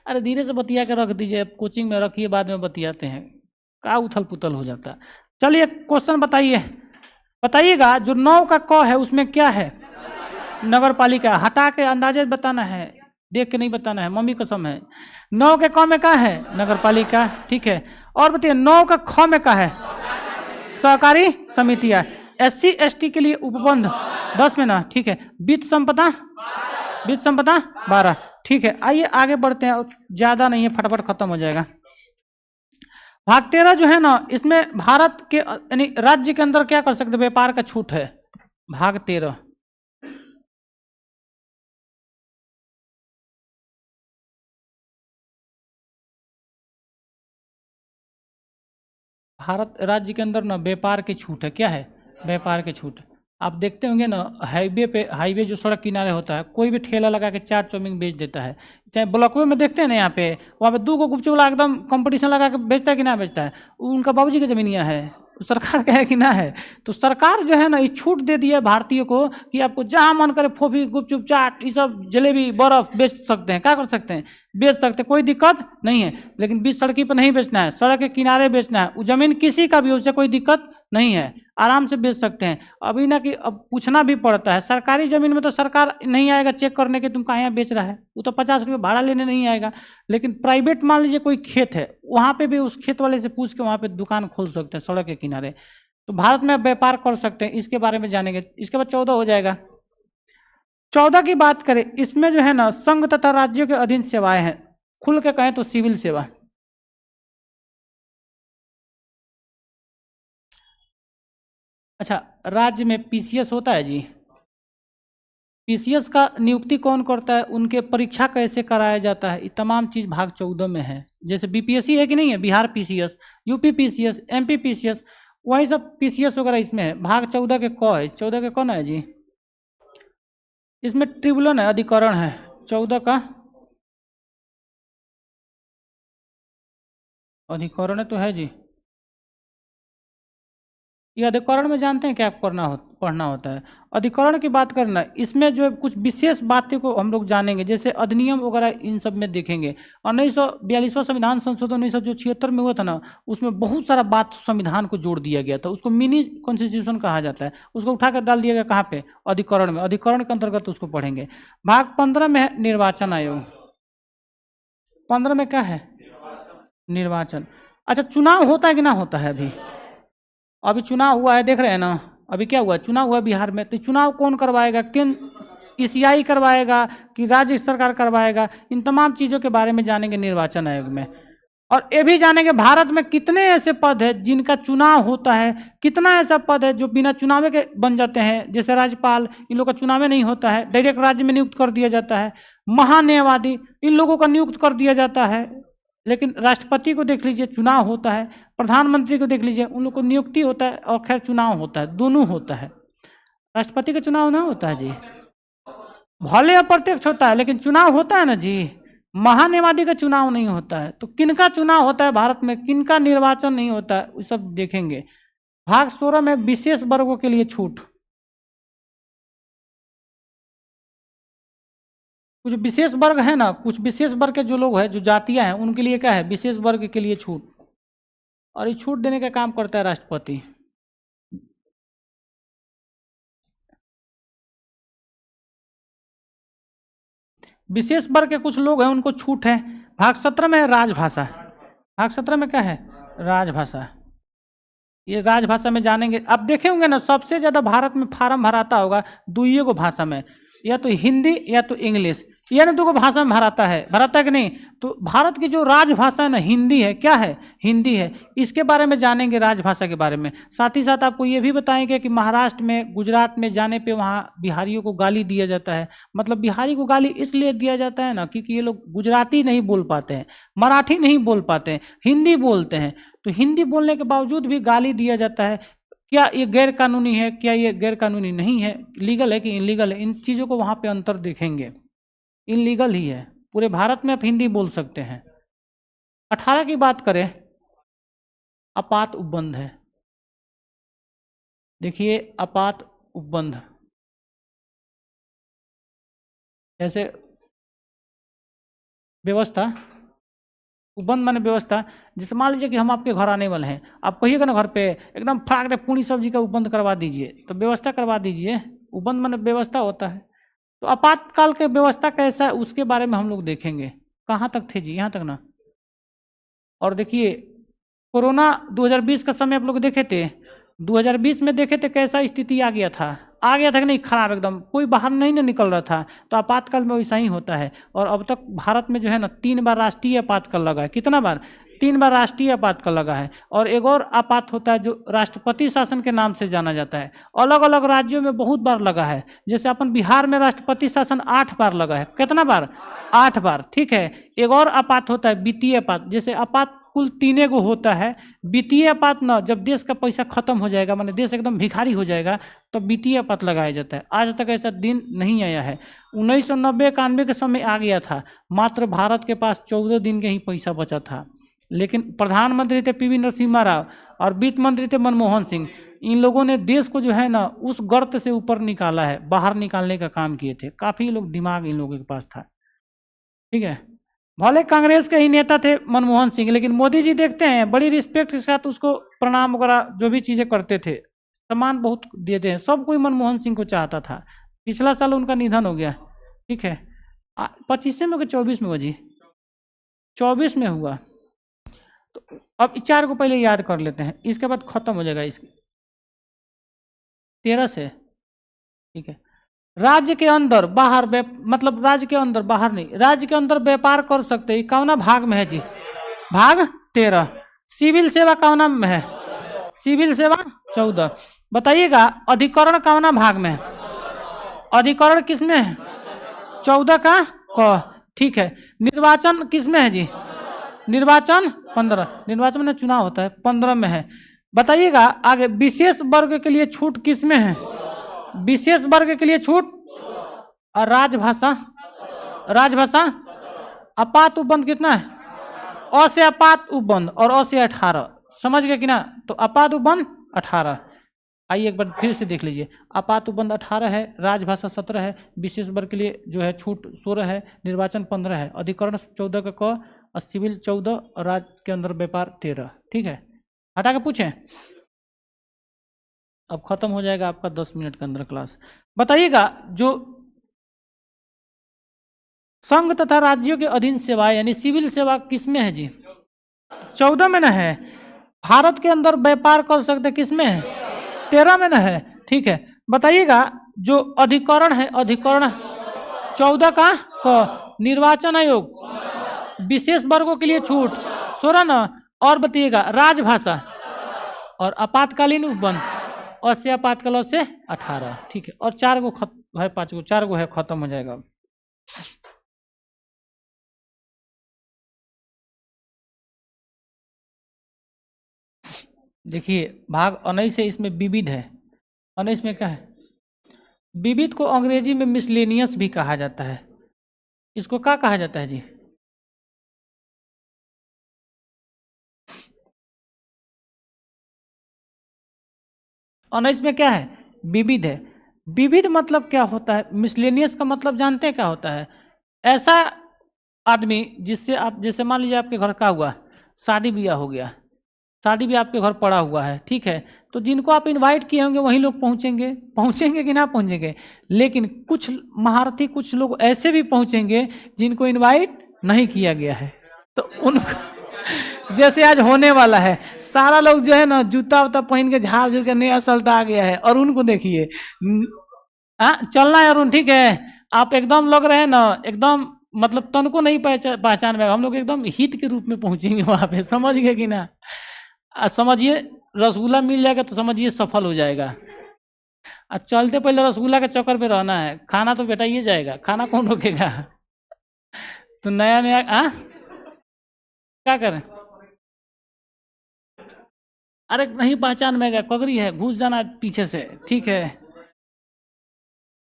अरे धीरे से बतिया के रख दीजिए, कोचिंग में रखिए, बाद में बतियाते हैं, का उथल पुथल हो जाता है। चलिए क्वेश्चन बताइए, बताइएगा जो 9 का क है उसमें क्या है? नगर पालिका। हटा के अंदाजे बताना है, देख के नहीं बताना है, मम्मी कसम है। 9 के क में क्या है? नगर पालिका, ठीक है। और बताइए 9 का ख में क्या है? सहकारी समितियां। SC ST के लिए उपबंध 10 में ना, ठीक है। वित्त संपदा, वित्त संपदा 12, ठीक है। आइए आगे बढ़ते हैं, ज्यादा नहीं है, फटाफट खत्म हो जाएगा। भाग 13 जो है ना, इसमें भारत के यानी राज्य के अंदर क्या कर सकते, व्यापार का छूट है। भाग 13, भारत राज्य के अंदर ना व्यापार की छूट है। क्या है? व्यापार की छूट। आप देखते होंगे ना हाईवे पे, हाईवे जो सड़क किनारे होता है, कोई भी ठेला लगा के चाट चाउमीन बेच देता है। चाहे ब्लॉकवे में देखते हैं ना, यहाँ पे वहाँ पे 2 को गुपचुप वाला एकदम कंपटीशन लगा के बेचता है कि ना बेचता है? उनका बाबूजी की जमीनिया है, तो सरकार का है कि ना है? तो सरकार जो है ना ये छूट दे दी है भारतीयों को कि आपको जहाँ मन करे फोफी गुपचुप चाट ये सब जलेबी बर्फ बेच सकते हैं। क्या कर सकते हैं? बेच सकते हैं, कोई दिक्कत नहीं है। लेकिन बीच सड़की पर नहीं बेचना है, सड़क के किनारे बेचना है। वो जमीन किसी का भी, उससे कोई दिक्कत नहीं है, आराम से बेच सकते हैं। अभी ना कि अब पूछना भी पड़ता है, सरकारी जमीन में तो सरकार नहीं आएगा चेक करने के तुम कहाँ यहाँ बेच रहा है, वो तो 50 रुपये भाड़ा लेने नहीं आएगा। लेकिन प्राइवेट मान लीजिए कोई खेत है, वहाँ पे भी उस खेत वाले से पूछ के वहाँ पे दुकान खोल सकते हैं सड़क के किनारे। तो भारत में व्यापार कर सकते हैं, इसके बारे में जानेंगे। इसके बाद 14 हो जाएगा। 14 की बात करें, इसमें जो है ना संघ तथा राज्यों के अधीन सेवाएं हैं। खुल के कहें तो सिविल सेवा। अच्छा, राज्य में PCS होता है जी? पीसीएस का नियुक्ति कौन करता है, उनके परीक्षा कैसे कराया जाता है, ये तमाम चीज़ भाग 14 में है। जैसे बीपीएससी है कि नहीं है, Bihar PCS, UP PCS, MP PCS, वही सब पीसीएस वगैरह इसमें है। भाग 14 के क है, 14 के कौन है जी, इसमें ट्रिब्यूनल है, अधिकरण है 14 का, अधिकरण तो है जी। ये अधिकरण में जानते हैं क्या पढ़ना होता है, अधिकरण की बात करना, इसमें जो है कुछ विशेष बातें को हम लोग जानेंगे, जैसे अधिनियम वगैरह इन सब में देखेंगे। और 1942वां संविधान संशोधन 1976 में हुआ था ना, उसमें बहुत सारा बात संविधान को जोड़ दिया गया था, उसको मिनी कॉन्स्टिट्यूशन कहा जाता है। उसको उठाकर डाल दिया गया कहाँ पे, अधिकरण में, अधिकरण के अंतर्गत उसको पढ़ेंगे। भाग 15 में है निर्वाचन आयोग, 15 में क्या है, निर्वाचन। अच्छा, चुनाव होता है कि ना होता है, अभी चुनाव हुआ है, देख रहे हैं ना, अभी क्या हुआ, चुनाव हुआ बिहार में, तो चुनाव कौन करवाएगा, ईसीआई करवाएगा कि राज्य सरकार करवाएगा, इन तमाम चीज़ों के बारे में जानेंगे निर्वाचन आयोग में। और ये भी जानेंगे भारत में कितने ऐसे पद है जिनका चुनाव होता है, कितना ऐसा पद है जो बिना चुनाव के बन जाते हैं, जैसे राज्यपाल, इन लोगों का चुनाव नहीं होता है, डायरेक्ट राज्य में नियुक्त कर दिया जाता है। महान्यायवादी, इन लोगों का नियुक्त कर दिया जाता है। लेकिन राष्ट्रपति को देख लीजिए, चुनाव होता है, प्रधानमंत्री को देख लीजिए, उन लोग को नियुक्ति होता है और खैर चुनाव होता है, दोनों होता है। राष्ट्रपति का चुनाव ना होता है जी, भले अप्रत्यक्ष होता है लेकिन चुनाव होता है ना जी। महान्यायवादी का चुनाव नहीं होता है, तो किनका चुनाव होता है भारत में, किनका निर्वाचन नहीं होता है, वो सब देखेंगे। भाग 16 में विशेष वर्गों के लिए छूट, कुछ विशेष वर्ग है ना, कुछ विशेष वर्ग के जो लोग हैं, जो जातियां हैं, उनके लिए क्या है, विशेष वर्ग के लिए छूट, और ये छूट देने का काम करता है राष्ट्रपति। विशेष वर्ग के कुछ लोग हैं, उनको छूट है। भाग 17 में है राजभाषा, भाग 17 में क्या है, राजभाषा। ये राजभाषा में जानेंगे, अब देखे होंगे ना, सबसे ज्यादा भारत में फार्म भराता होगा दुइये को भाषा में, या तो हिंदी या तो इंग्लिश, या ना दो भाषा में भराता है कि नहीं। तो भारत की जो राजभाषा है ना, हिंदी है, क्या है, हिंदी है। इसके बारे में जानेंगे, राजभाषा के बारे में। साथ ही साथ आपको ये भी बताएंगे कि महाराष्ट्र में, गुजरात में जाने पे वहाँ बिहारियों को गाली दिया जाता है। मतलब बिहारी को गाली इसलिए दिया जाता है ना, क्योंकि ये लोग गुजराती नहीं बोल पाते हैं, मराठी नहीं बोल पाते हैं, हिंदी बोलते हैं। तो हिंदी बोलने के बावजूद भी गाली दिया जाता है। क्या ये गैर कानूनी है, क्या ये गैर कानूनी नहीं है, लीगल है कि इनलीगल है, इन चीज़ों को वहाँ पे अंतर देखेंगे। इनलीगल ही है, पूरे भारत में आप हिंदी बोल सकते हैं। 18 की बात करें, आपात उपबंध है। देखिए आपात उपबंध जैसे व्यवस्था, उपबंध माने व्यवस्था। जैसे मान लीजिए कि हम आपके घर आने वाले हैं, आप कहिएगा ना घर पे एकदम फाड़ दे पूरी सब्जी का उपबंध करवा दीजिए, तो व्यवस्था करवा दीजिए। उपबंध माने व्यवस्था होता है। तो आपातकाल के व्यवस्था कैसा है उसके बारे में हम लोग देखेंगे। कहाँ तक थे जी, यहाँ तक ना। और देखिए कोरोना 2020 का समय आप लोग देखे थे, 2020 में देखे थे कैसा स्थिति आ गया था कि नहीं, खराब एकदम, कोई बाहर नहीं ना निकल रहा था। तो आपातकाल में वैसा ही होता है। और अब तक भारत में जो है ना 3 बार राष्ट्रीय आपातकाल लगा है। कितना बार, 3 बार राष्ट्रीय आपातकाल लगा है। और एक और आपात होता है जो राष्ट्रपति शासन के नाम से जाना जाता है। अलग अलग राज्यों में बहुत बार लगा है। जैसे अपन बिहार में राष्ट्रपति शासन 8 बार लगा है। कितना बार, 8 बार, ठीक है। एक और आपात होता है वित्तीय आपात। जैसे आपात कुल 3 गो होता है। वित्तीय आपात ना, जब देश का पैसा खत्म हो जाएगा, माने देश एकदम भिखारी हो जाएगा, तब वित्तीय आपात लगाया जाता है। आज तक ऐसा दिन नहीं आया है। 1990-91 के समय आ गया था, मात्र भारत के पास 14 दिन के ही पैसा बचा था। लेकिन प्रधानमंत्री थे पीवी नरसिम्हा राव और वित्त मंत्री थे मनमोहन सिंह। इन लोगों ने देश को जो है ना उस गर्त से ऊपर निकाला है, बाहर निकालने का काम किए थे। काफी लोग दिमाग इन लोगों के पास था, ठीक है। भले कांग्रेस के ही नेता थे मनमोहन सिंह, लेकिन मोदी जी देखते हैं बड़ी रिस्पेक्ट के साथ उसको प्रणाम वगैरह जो भी चीजें करते थे, सम्मान बहुत देते हैं। सब कोई मनमोहन सिंह को चाहता था। पिछला साल उनका निधन हो गया, ठीक है। 25 में 24 में हुआ जी, 24 में हुआ। तो अब 4 को पहले याद कर लेते हैं, इसके बाद खत्म हो जाएगा। इसकी 13 से, ठीक है। राज्य के अंदर बाहर, मतलब राज्य के अंदर बाहर नहीं, राज्य के अंदर व्यापार कर सकते हैं। कौना भाग में है जी, भाग 13। सिविल सेवा कौना में है, सिविल सेवा 14। बताइएगा अधिकरण कौना भाग में है, अधिकरण किसमें है? 14 का क। ठीक है, निर्वाचन किसमें है जी? निर्वाचन 15, निर्वाचन में चुनाव होता है, 15 में है। बताइएगा आगे, विशेष वर्ग के लिए छूट किसमें है? विशेष वर्ग के लिए छूट और राजभाषा, राजभाषा अपात उपबंध कितना है? अ से अपात उपबंध और अ से 18, समझ गए कि ना? तो अपात उपबंध 18। आइए एक बार फिर से देख लीजिए, आपात उपबंध 18 है, राजभाषा 17 है, विशेष वर्ग के लिए जो है छूट 16 है, निर्वाचन 15 है, अधिकरण 14 का क और सिविल 14 और राज्य के अंदर व्यापार 13। ठीक है, हटा के पूछें। अब खत्म हो जाएगा आपका 10 मिनट के अंदर क्लास। बताइएगा जो संघ तथा राज्यों के अधीन सेवाएं यानी सिविल सेवा किसमें है जी? 14 में न है। भारत के अंदर व्यापार कर सकते किसमें है? 13 में न है। ठीक है, बताइएगा जो अधिकरण है, अधिकरण 14 का क, निर्वाचन आयोग, विशेष वर्गों के लिए छूट 16 न, और बताइएगा राजभाषा और आपातकालीन उपबंध और से आपातकाल से 18। ठीक है, और 4 गो है, 5 गो, 4 गो है, खत्म हो जाएगा। देखिए भाग 19 है, इसमें विविध है। 19 में क्या है? विविध को अंग्रेजी में मिसलेनियस भी कहा जाता है। इसको क्या कहा जाता है जी? और इसमें क्या है? विविध है। विविध मतलब क्या होता है? मिसलेनियस का मतलब जानते हैं क्या होता है? ऐसा आदमी जिससे आप, जैसे मान लीजिए आपके घर का हुआ शादी ब्याह हो गया, शादी भी आपके घर पड़ा हुआ है, ठीक है, तो जिनको आप इनवाइट किए होंगे वही लोग पहुंचेंगे, पहुंचेंगे कि ना पहुंचेंगे। लेकिन कुछ महारथी, कुछ लोग ऐसे भी पहुंचेंगे जिनको इनवाइट नहीं किया गया है, तो उनको जैसे आज होने वाला है, सारा लोग जो है ना जूता उता पहन के झाड़ झूड़ के नया शर्ट आ गया है, और उनको देखिए चलना है अरुण, ठीक है, आप एकदम लग रहे हैं ना, एकदम मतलब तन को नहीं पहचान में, हम लोग एकदम हित के रूप में पहुंचेंगे वहां पे, समझ गए कि ना? समझिए रसगुल्ला मिल जाएगा तो समझिए सफल हो जाएगा। चलते पहले रसगुल्ला के चक्कर पे रहना है, खाना तो बेटा ये जाएगा, खाना कौन रोकेगा? तो नया नया क्या करें? अरे नहीं पहचान में गया, कगरी है, घुस जाना पीछे से, ठीक है।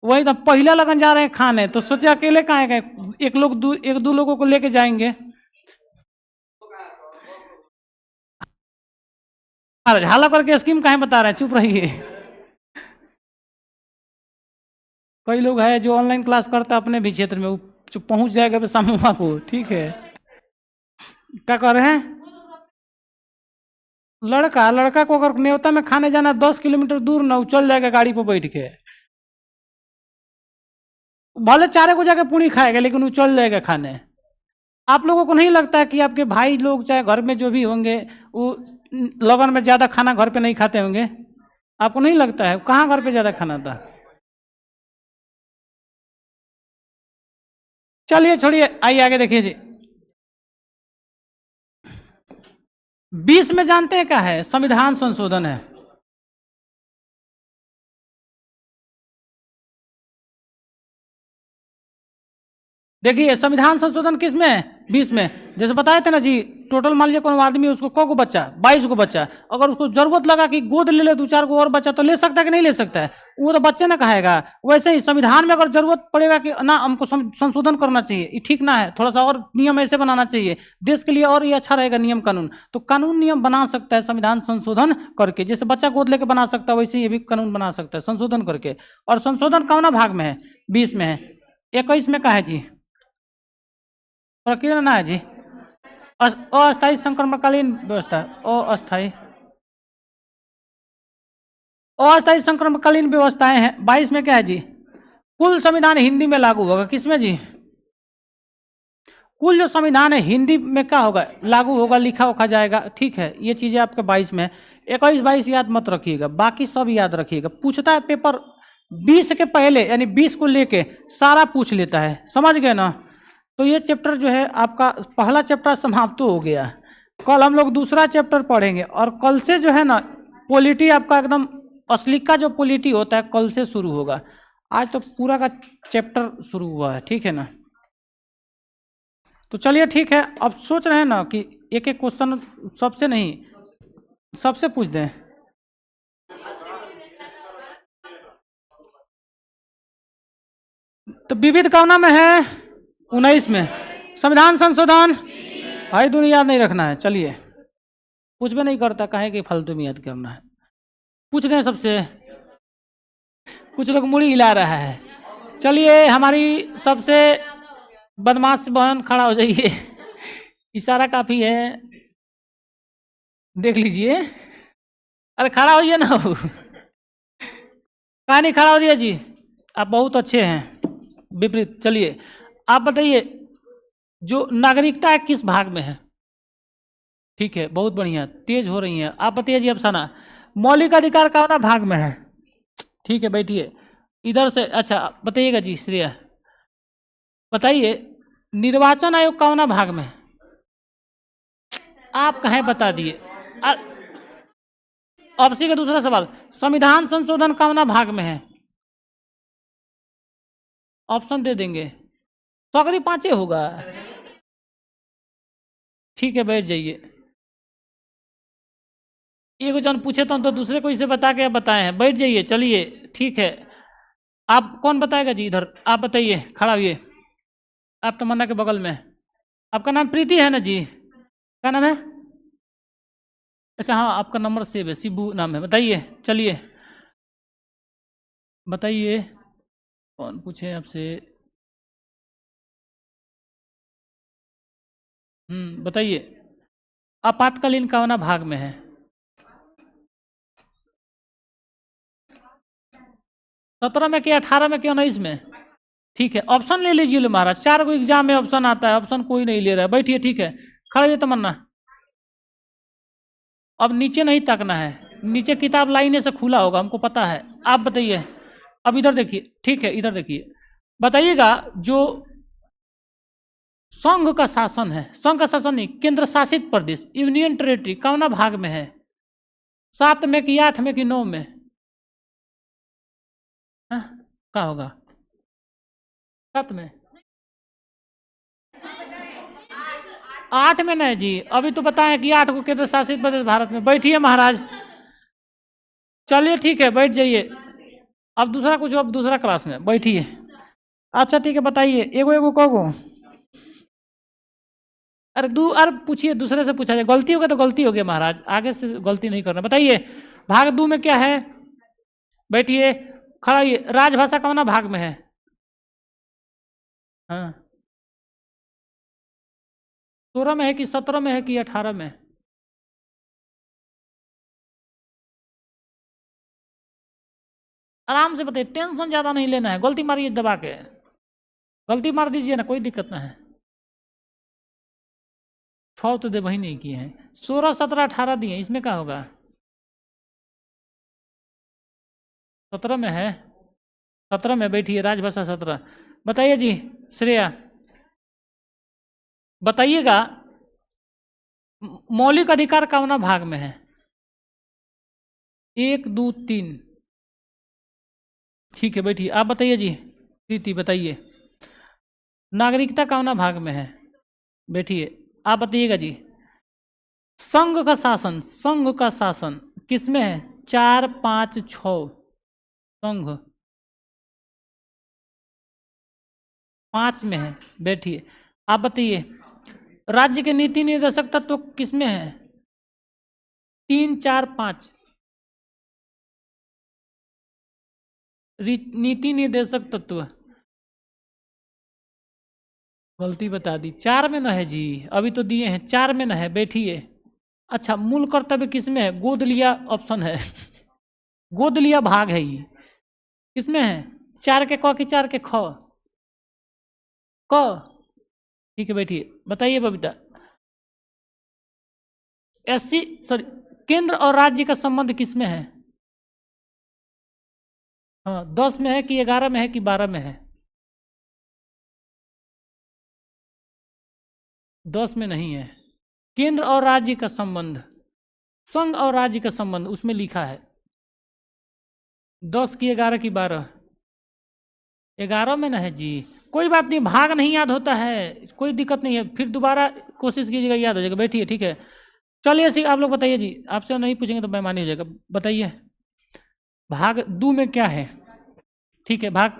वही तो पहला लगन जा रहे हैं खाने, तो सोचे अकेले कहाँ गए, एक दो लोगों को लेके जाएंगे। अरे हाला करके स्कीम कहाँ बता रहे हैं, चुप रहिए। कई लोग है जो ऑनलाइन क्लास करता है अपने भी क्षेत्र में, वो पहुंच जाएगा सामूहा को, ठीक है। क्या कर रहे हैं? लड़का को अगर न्योता में खाने जाना 10 किलोमीटर दूर ना, चल जाएगा गाड़ी पर बैठ के, भले 4 को जाके पूरी खाएगा लेकिन वो चल जाएगा खाने। आप लोगों को नहीं लगता कि आपके भाई लोग चाहे घर में जो भी होंगे वो लगन में ज्यादा खाना घर पे नहीं खाते होंगे? आपको नहीं लगता है? कहाँ घर पे ज्यादा खाना था? चलिए छोड़िए, आइए आगे देखिए जी। 20 में जानते हैं क्या है? संविधान संशोधन है। देखिए संविधान संशोधन किस में है? 20 में। जैसे बताए थे ना जी, टोटल मान लीजिए कोई आदमी, उसको को बच्चा, 22 को बच्चा, अगर उसको जरूरत लगा कि गोद ले 2-4 को और बच्चा, तो ले सकता है कि नहीं ले सकता है? वो तो बच्चे ना कहेगा। वैसे ही संविधान में अगर जरूरत पड़ेगा कि ना हमको संशोधन करना चाहिए, ये ठीक ना है, थोड़ा सा और नियम ऐसे बनाना चाहिए देश के लिए, और ये अच्छा रहेगा नियम कानून, तो कानून नियम बना सकता है संविधान संशोधन करके। जैसे बच्चा गोद लेके बना सकता है, वैसे ये भी कानून बना सकता है संशोधन करके। और संशोधन कौन भाग में है? 20 में है। 21 में क्या है जी? प्रक्रिया ना है जी, अस्थायी संक्रमणकालीन व्यवस्था, अस्थायी संक्रमणकालीन व्यवस्थाएं हैं। 22 में क्या है जी? कुल संविधान हिंदी में लागू होगा। किसमें जी? कुल जो संविधान है हिंदी में क्या होगा? लागू होगा, लिखा उखा जाएगा, ठीक है। ये चीजें आपके 22 में है। 21-22 याद मत रखिएगा, बाकी सब याद रखिएगा। पूछता है पेपर 20 के पहले, यानी 20 को लेके सारा पूछ लेता है, समझ गए ना? तो ये चैप्टर जो है आपका पहला चैप्टर समाप्त हो गया। कल हम लोग दूसरा चैप्टर पढ़ेंगे, और कल से जो है ना पॉलिटी आपका एकदम असली का जो पॉलिटी होता है कल से शुरू होगा। आज तो पूरा का चैप्टर शुरू हुआ है, ठीक है ना। तो चलिए ठीक है, अब सोच रहे हैं ना कि एक एक क्वेश्चन सबसे नहीं, सबसे पूछ दें। तो विविध कौना में है? 19 में। संविधान संशोधन भाई दुनिया याद नहीं रखना है, चलिए कुछ भी नहीं करता, काहे कि फालतू में याद करना है। पूछ दें सबसे, कुछ लोग मुड़ी हिला रहा है। चलिए हमारी सबसे बदमाश बहन खड़ा हो जाइए, इशारा काफी है, देख लीजिए। अरे खड़ा होइए ना, कहा नहीं खड़ा हो दिया जी, आप बहुत अच्छे हैं। विपरीत, चलिए आप बताइए जो नागरिकता है किस भाग में है? ठीक है, बहुत बढ़िया, तेज हो रही हैं। आप बताइए जी अफसाना, मौलिक अधिकार कौन भाग में है? ठीक है बैठिए इधर से। अच्छा बताइएगा जी श्रेया, बताइए निर्वाचन आयोग कौन भाग में है? आप कहें बता दिए। अब सी का दूसरा सवाल, संविधान संशोधन कौन भाग में है? ऑप्शन दे देंगे, सौकरी पांचे होगा। ठीक है बैठ जाइए। एक जन पूछे तो दूसरे को इसे बता के बताए हैं, बैठ जाइए। चलिए ठीक है, आप कौन बताएगा जी? इधर आप बताइए, खड़ा हुई। आप तमन्ना के बगल में, आपका नाम प्रीति है ना जी? क्या नाम है? अच्छा हाँ, आपका नंबर सेव है, शिबू नाम है। बताइए, चलिए बताइए कौन पूछे आपसे। बताइए आपातकालीन कौना भाग में है? 17 में कि 18 में कि 19 में? ठीक है, ऑप्शन ले लीजिए महाराज, 4 को एग्जाम में ऑप्शन आता है, ऑप्शन कोई नहीं ले रहा है। बैठिए ठीक है, खड़ा है तमन्ना। अब नीचे नहीं ताकना है, नीचे किताब लाइने से खुला होगा, हमको पता है। आप बताइए, अब इधर देखिए, ठीक है इधर देखिए, बताइएगा जो संघ का शासन है, संघ का शासन नहीं, केंद्र शासित प्रदेश यूनियन टेरिटरी कौना भाग में है? 7 में कि 8 में कि 9 में? क्या होगा? 7 में? 8 में नहीं जी, अभी तो बताएं कि 8 को केंद्र शासित प्रदेश भारत में। बैठिए महाराज, चलिए ठीक है बैठ जाइए। अब दूसरा कुछ, अब दूसरा क्लास में बैठिए। अच्छा ठीक है बताइए, एगो एगो कगो? अरे पूछिए, दूसरे से पूछा जाए, गलती हो गया तो गलती हो गया महाराज, आगे से गलती नहीं करना। बताइए भाग 2 में क्या है? बैठिए, खड़ा होइए, राजभाषा कौन भाग में है? हाँ, 16 में है कि 17 में है कि 18 में? आराम से बताइए, टेंशन ज्यादा नहीं लेना है, गलती मारिए दबा के, गलती मार दीजिए ना, कोई दिक्कत ना है। 6 तो दे वही नहीं किए हैं, 16 17 18 दिए, इसमें क्या होगा? 17 में है, 17 में। बैठिए, राजभाषा 17। बताइए जी श्रेया, बताइएगा मौलिक अधिकार कौना भाग में है? 1 2 3। ठीक है बैठिए, आप बताइए जी प्रीति, बताइए नागरिकता कौना भाग में है? बैठिए, आप बताइएगा जी संघ का शासन, संघ का शासन किस में है? 4 5 6। संघ 5 में है। बैठिए, आप बताइए राज्य के नीति निर्देशक तत्व किस में है? 3 4 5। नीति निर्देशक तत्व, गलती बता दी, 4 में न है जी, अभी तो दिए हैं, 4 में न है। बैठिए, अच्छा मूल कर्तव्य किस में है? गोद लिया ऑप्शन है, गोद लिया भाग है ये, किसमें है? 4 के क कि 4 के ख? क। ठीक है बैठिए, बताइए बबीता, एससी सॉरी, केंद्र और राज्य का संबंध किसमें है? हाँ, 10 में है कि 11 में है कि 12 में है? 10 में नहीं है। केंद्र और राज्य का संबंध, संघ और राज्य का संबंध उसमें लिखा है, 10 की 11 की 12? 11 में ना है जी, कोई बात नहीं, भाग नहीं याद होता है, कोई दिक्कत नहीं है, फिर दोबारा कोशिश कीजिएगा, याद हो जाएगा। बैठिए, ठीक है। चलिए आप लोग बताइए जी, आपसे नहीं पूछेंगे तो बेईमानी हो जाएगा। बताइए भाग 2 में क्या है? ठीक है, भाग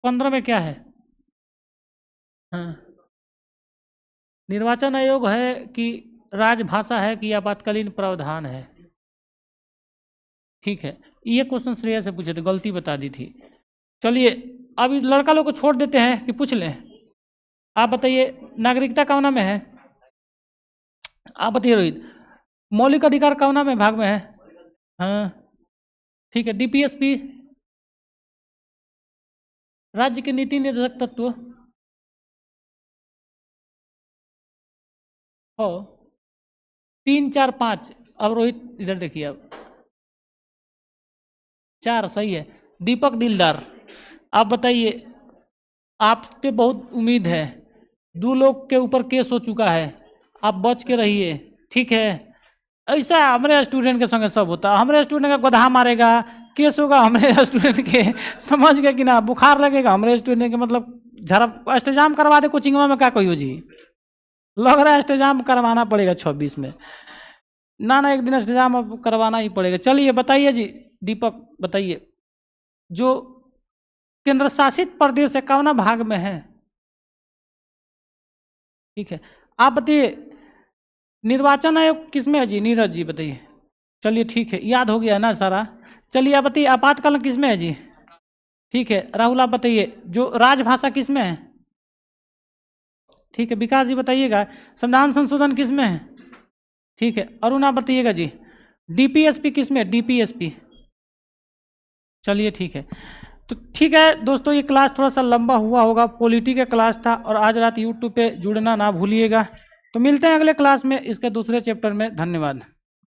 15 में क्या है? हाँ, निर्वाचन आयोग है कि राजभाषा है कि आपातकालीन प्रावधान है? ठीक है, ये क्वेश्चन श्रेया से पूछे थे, गलती बता दी थी। चलिए अभी लड़का लोग को छोड़ देते हैं कि पूछ लें। आप बताइए नागरिकता कौना में है? आप बताइए रोहित, मौलिक अधिकार कौना में भाग में है? हाँ ठीक है, डीपीएसपी राज्य के नीति निर्देशक तत्व हो 3 4 5। अब रोहित इधर देखिए, अब 4 सही है। दीपक दिलदार, आप बताइए, आप पे बहुत उम्मीद है, 2 लोग के ऊपर केस हो चुका है, आप बच के रहिए, ठीक है। ऐसा हमारे स्टूडेंट के संगे सब होता है, हमारे स्टूडेंट का गधा मारेगा, केस होगा हमारे स्टूडेंट के, समझ गए कि ना, बुखार लगेगा हमारे स्टूडेंट के, मतलब झरा अष्टजाम करवा दे कोचिंगवा में, क्या कहियो जी, लग रहा है अष्टजाम करवाना पड़ेगा 26 में, ना एक दिन अष्टजाम अब करवाना ही पड़ेगा। चलिए बताइए जी, दीपक बताइए, जो केंद्र शासित प्रदेश है कौना भाग में है? ठीक है, आप बताइए निर्वाचन आयोग किसमें है जी? नीरज जी बताइए। चलिए ठीक है, याद हो गया ना सारा। चलिए आप बताइए आपातकाल किसमें है जी? ठीक है, राहुल आप बताइए जो राजभाषा किसमें है? ठीक है, विकास जी बताइएगा संविधान संशोधन किसमें है? ठीक है, अरुण आप बताइएगा जी डीपीएसपी किसमें है? डीपीएसपी। चलिए ठीक है, तो ठीक है दोस्तों, ये क्लास थोड़ा सा लंबा हुआ होगा, पॉलिटी का क्लास था, और आज रात यूट्यूब पे जुड़ना ना भूलिएगा। तो मिलते हैं अगले क्लास में इसके दूसरे चैप्टर में। धन्यवाद।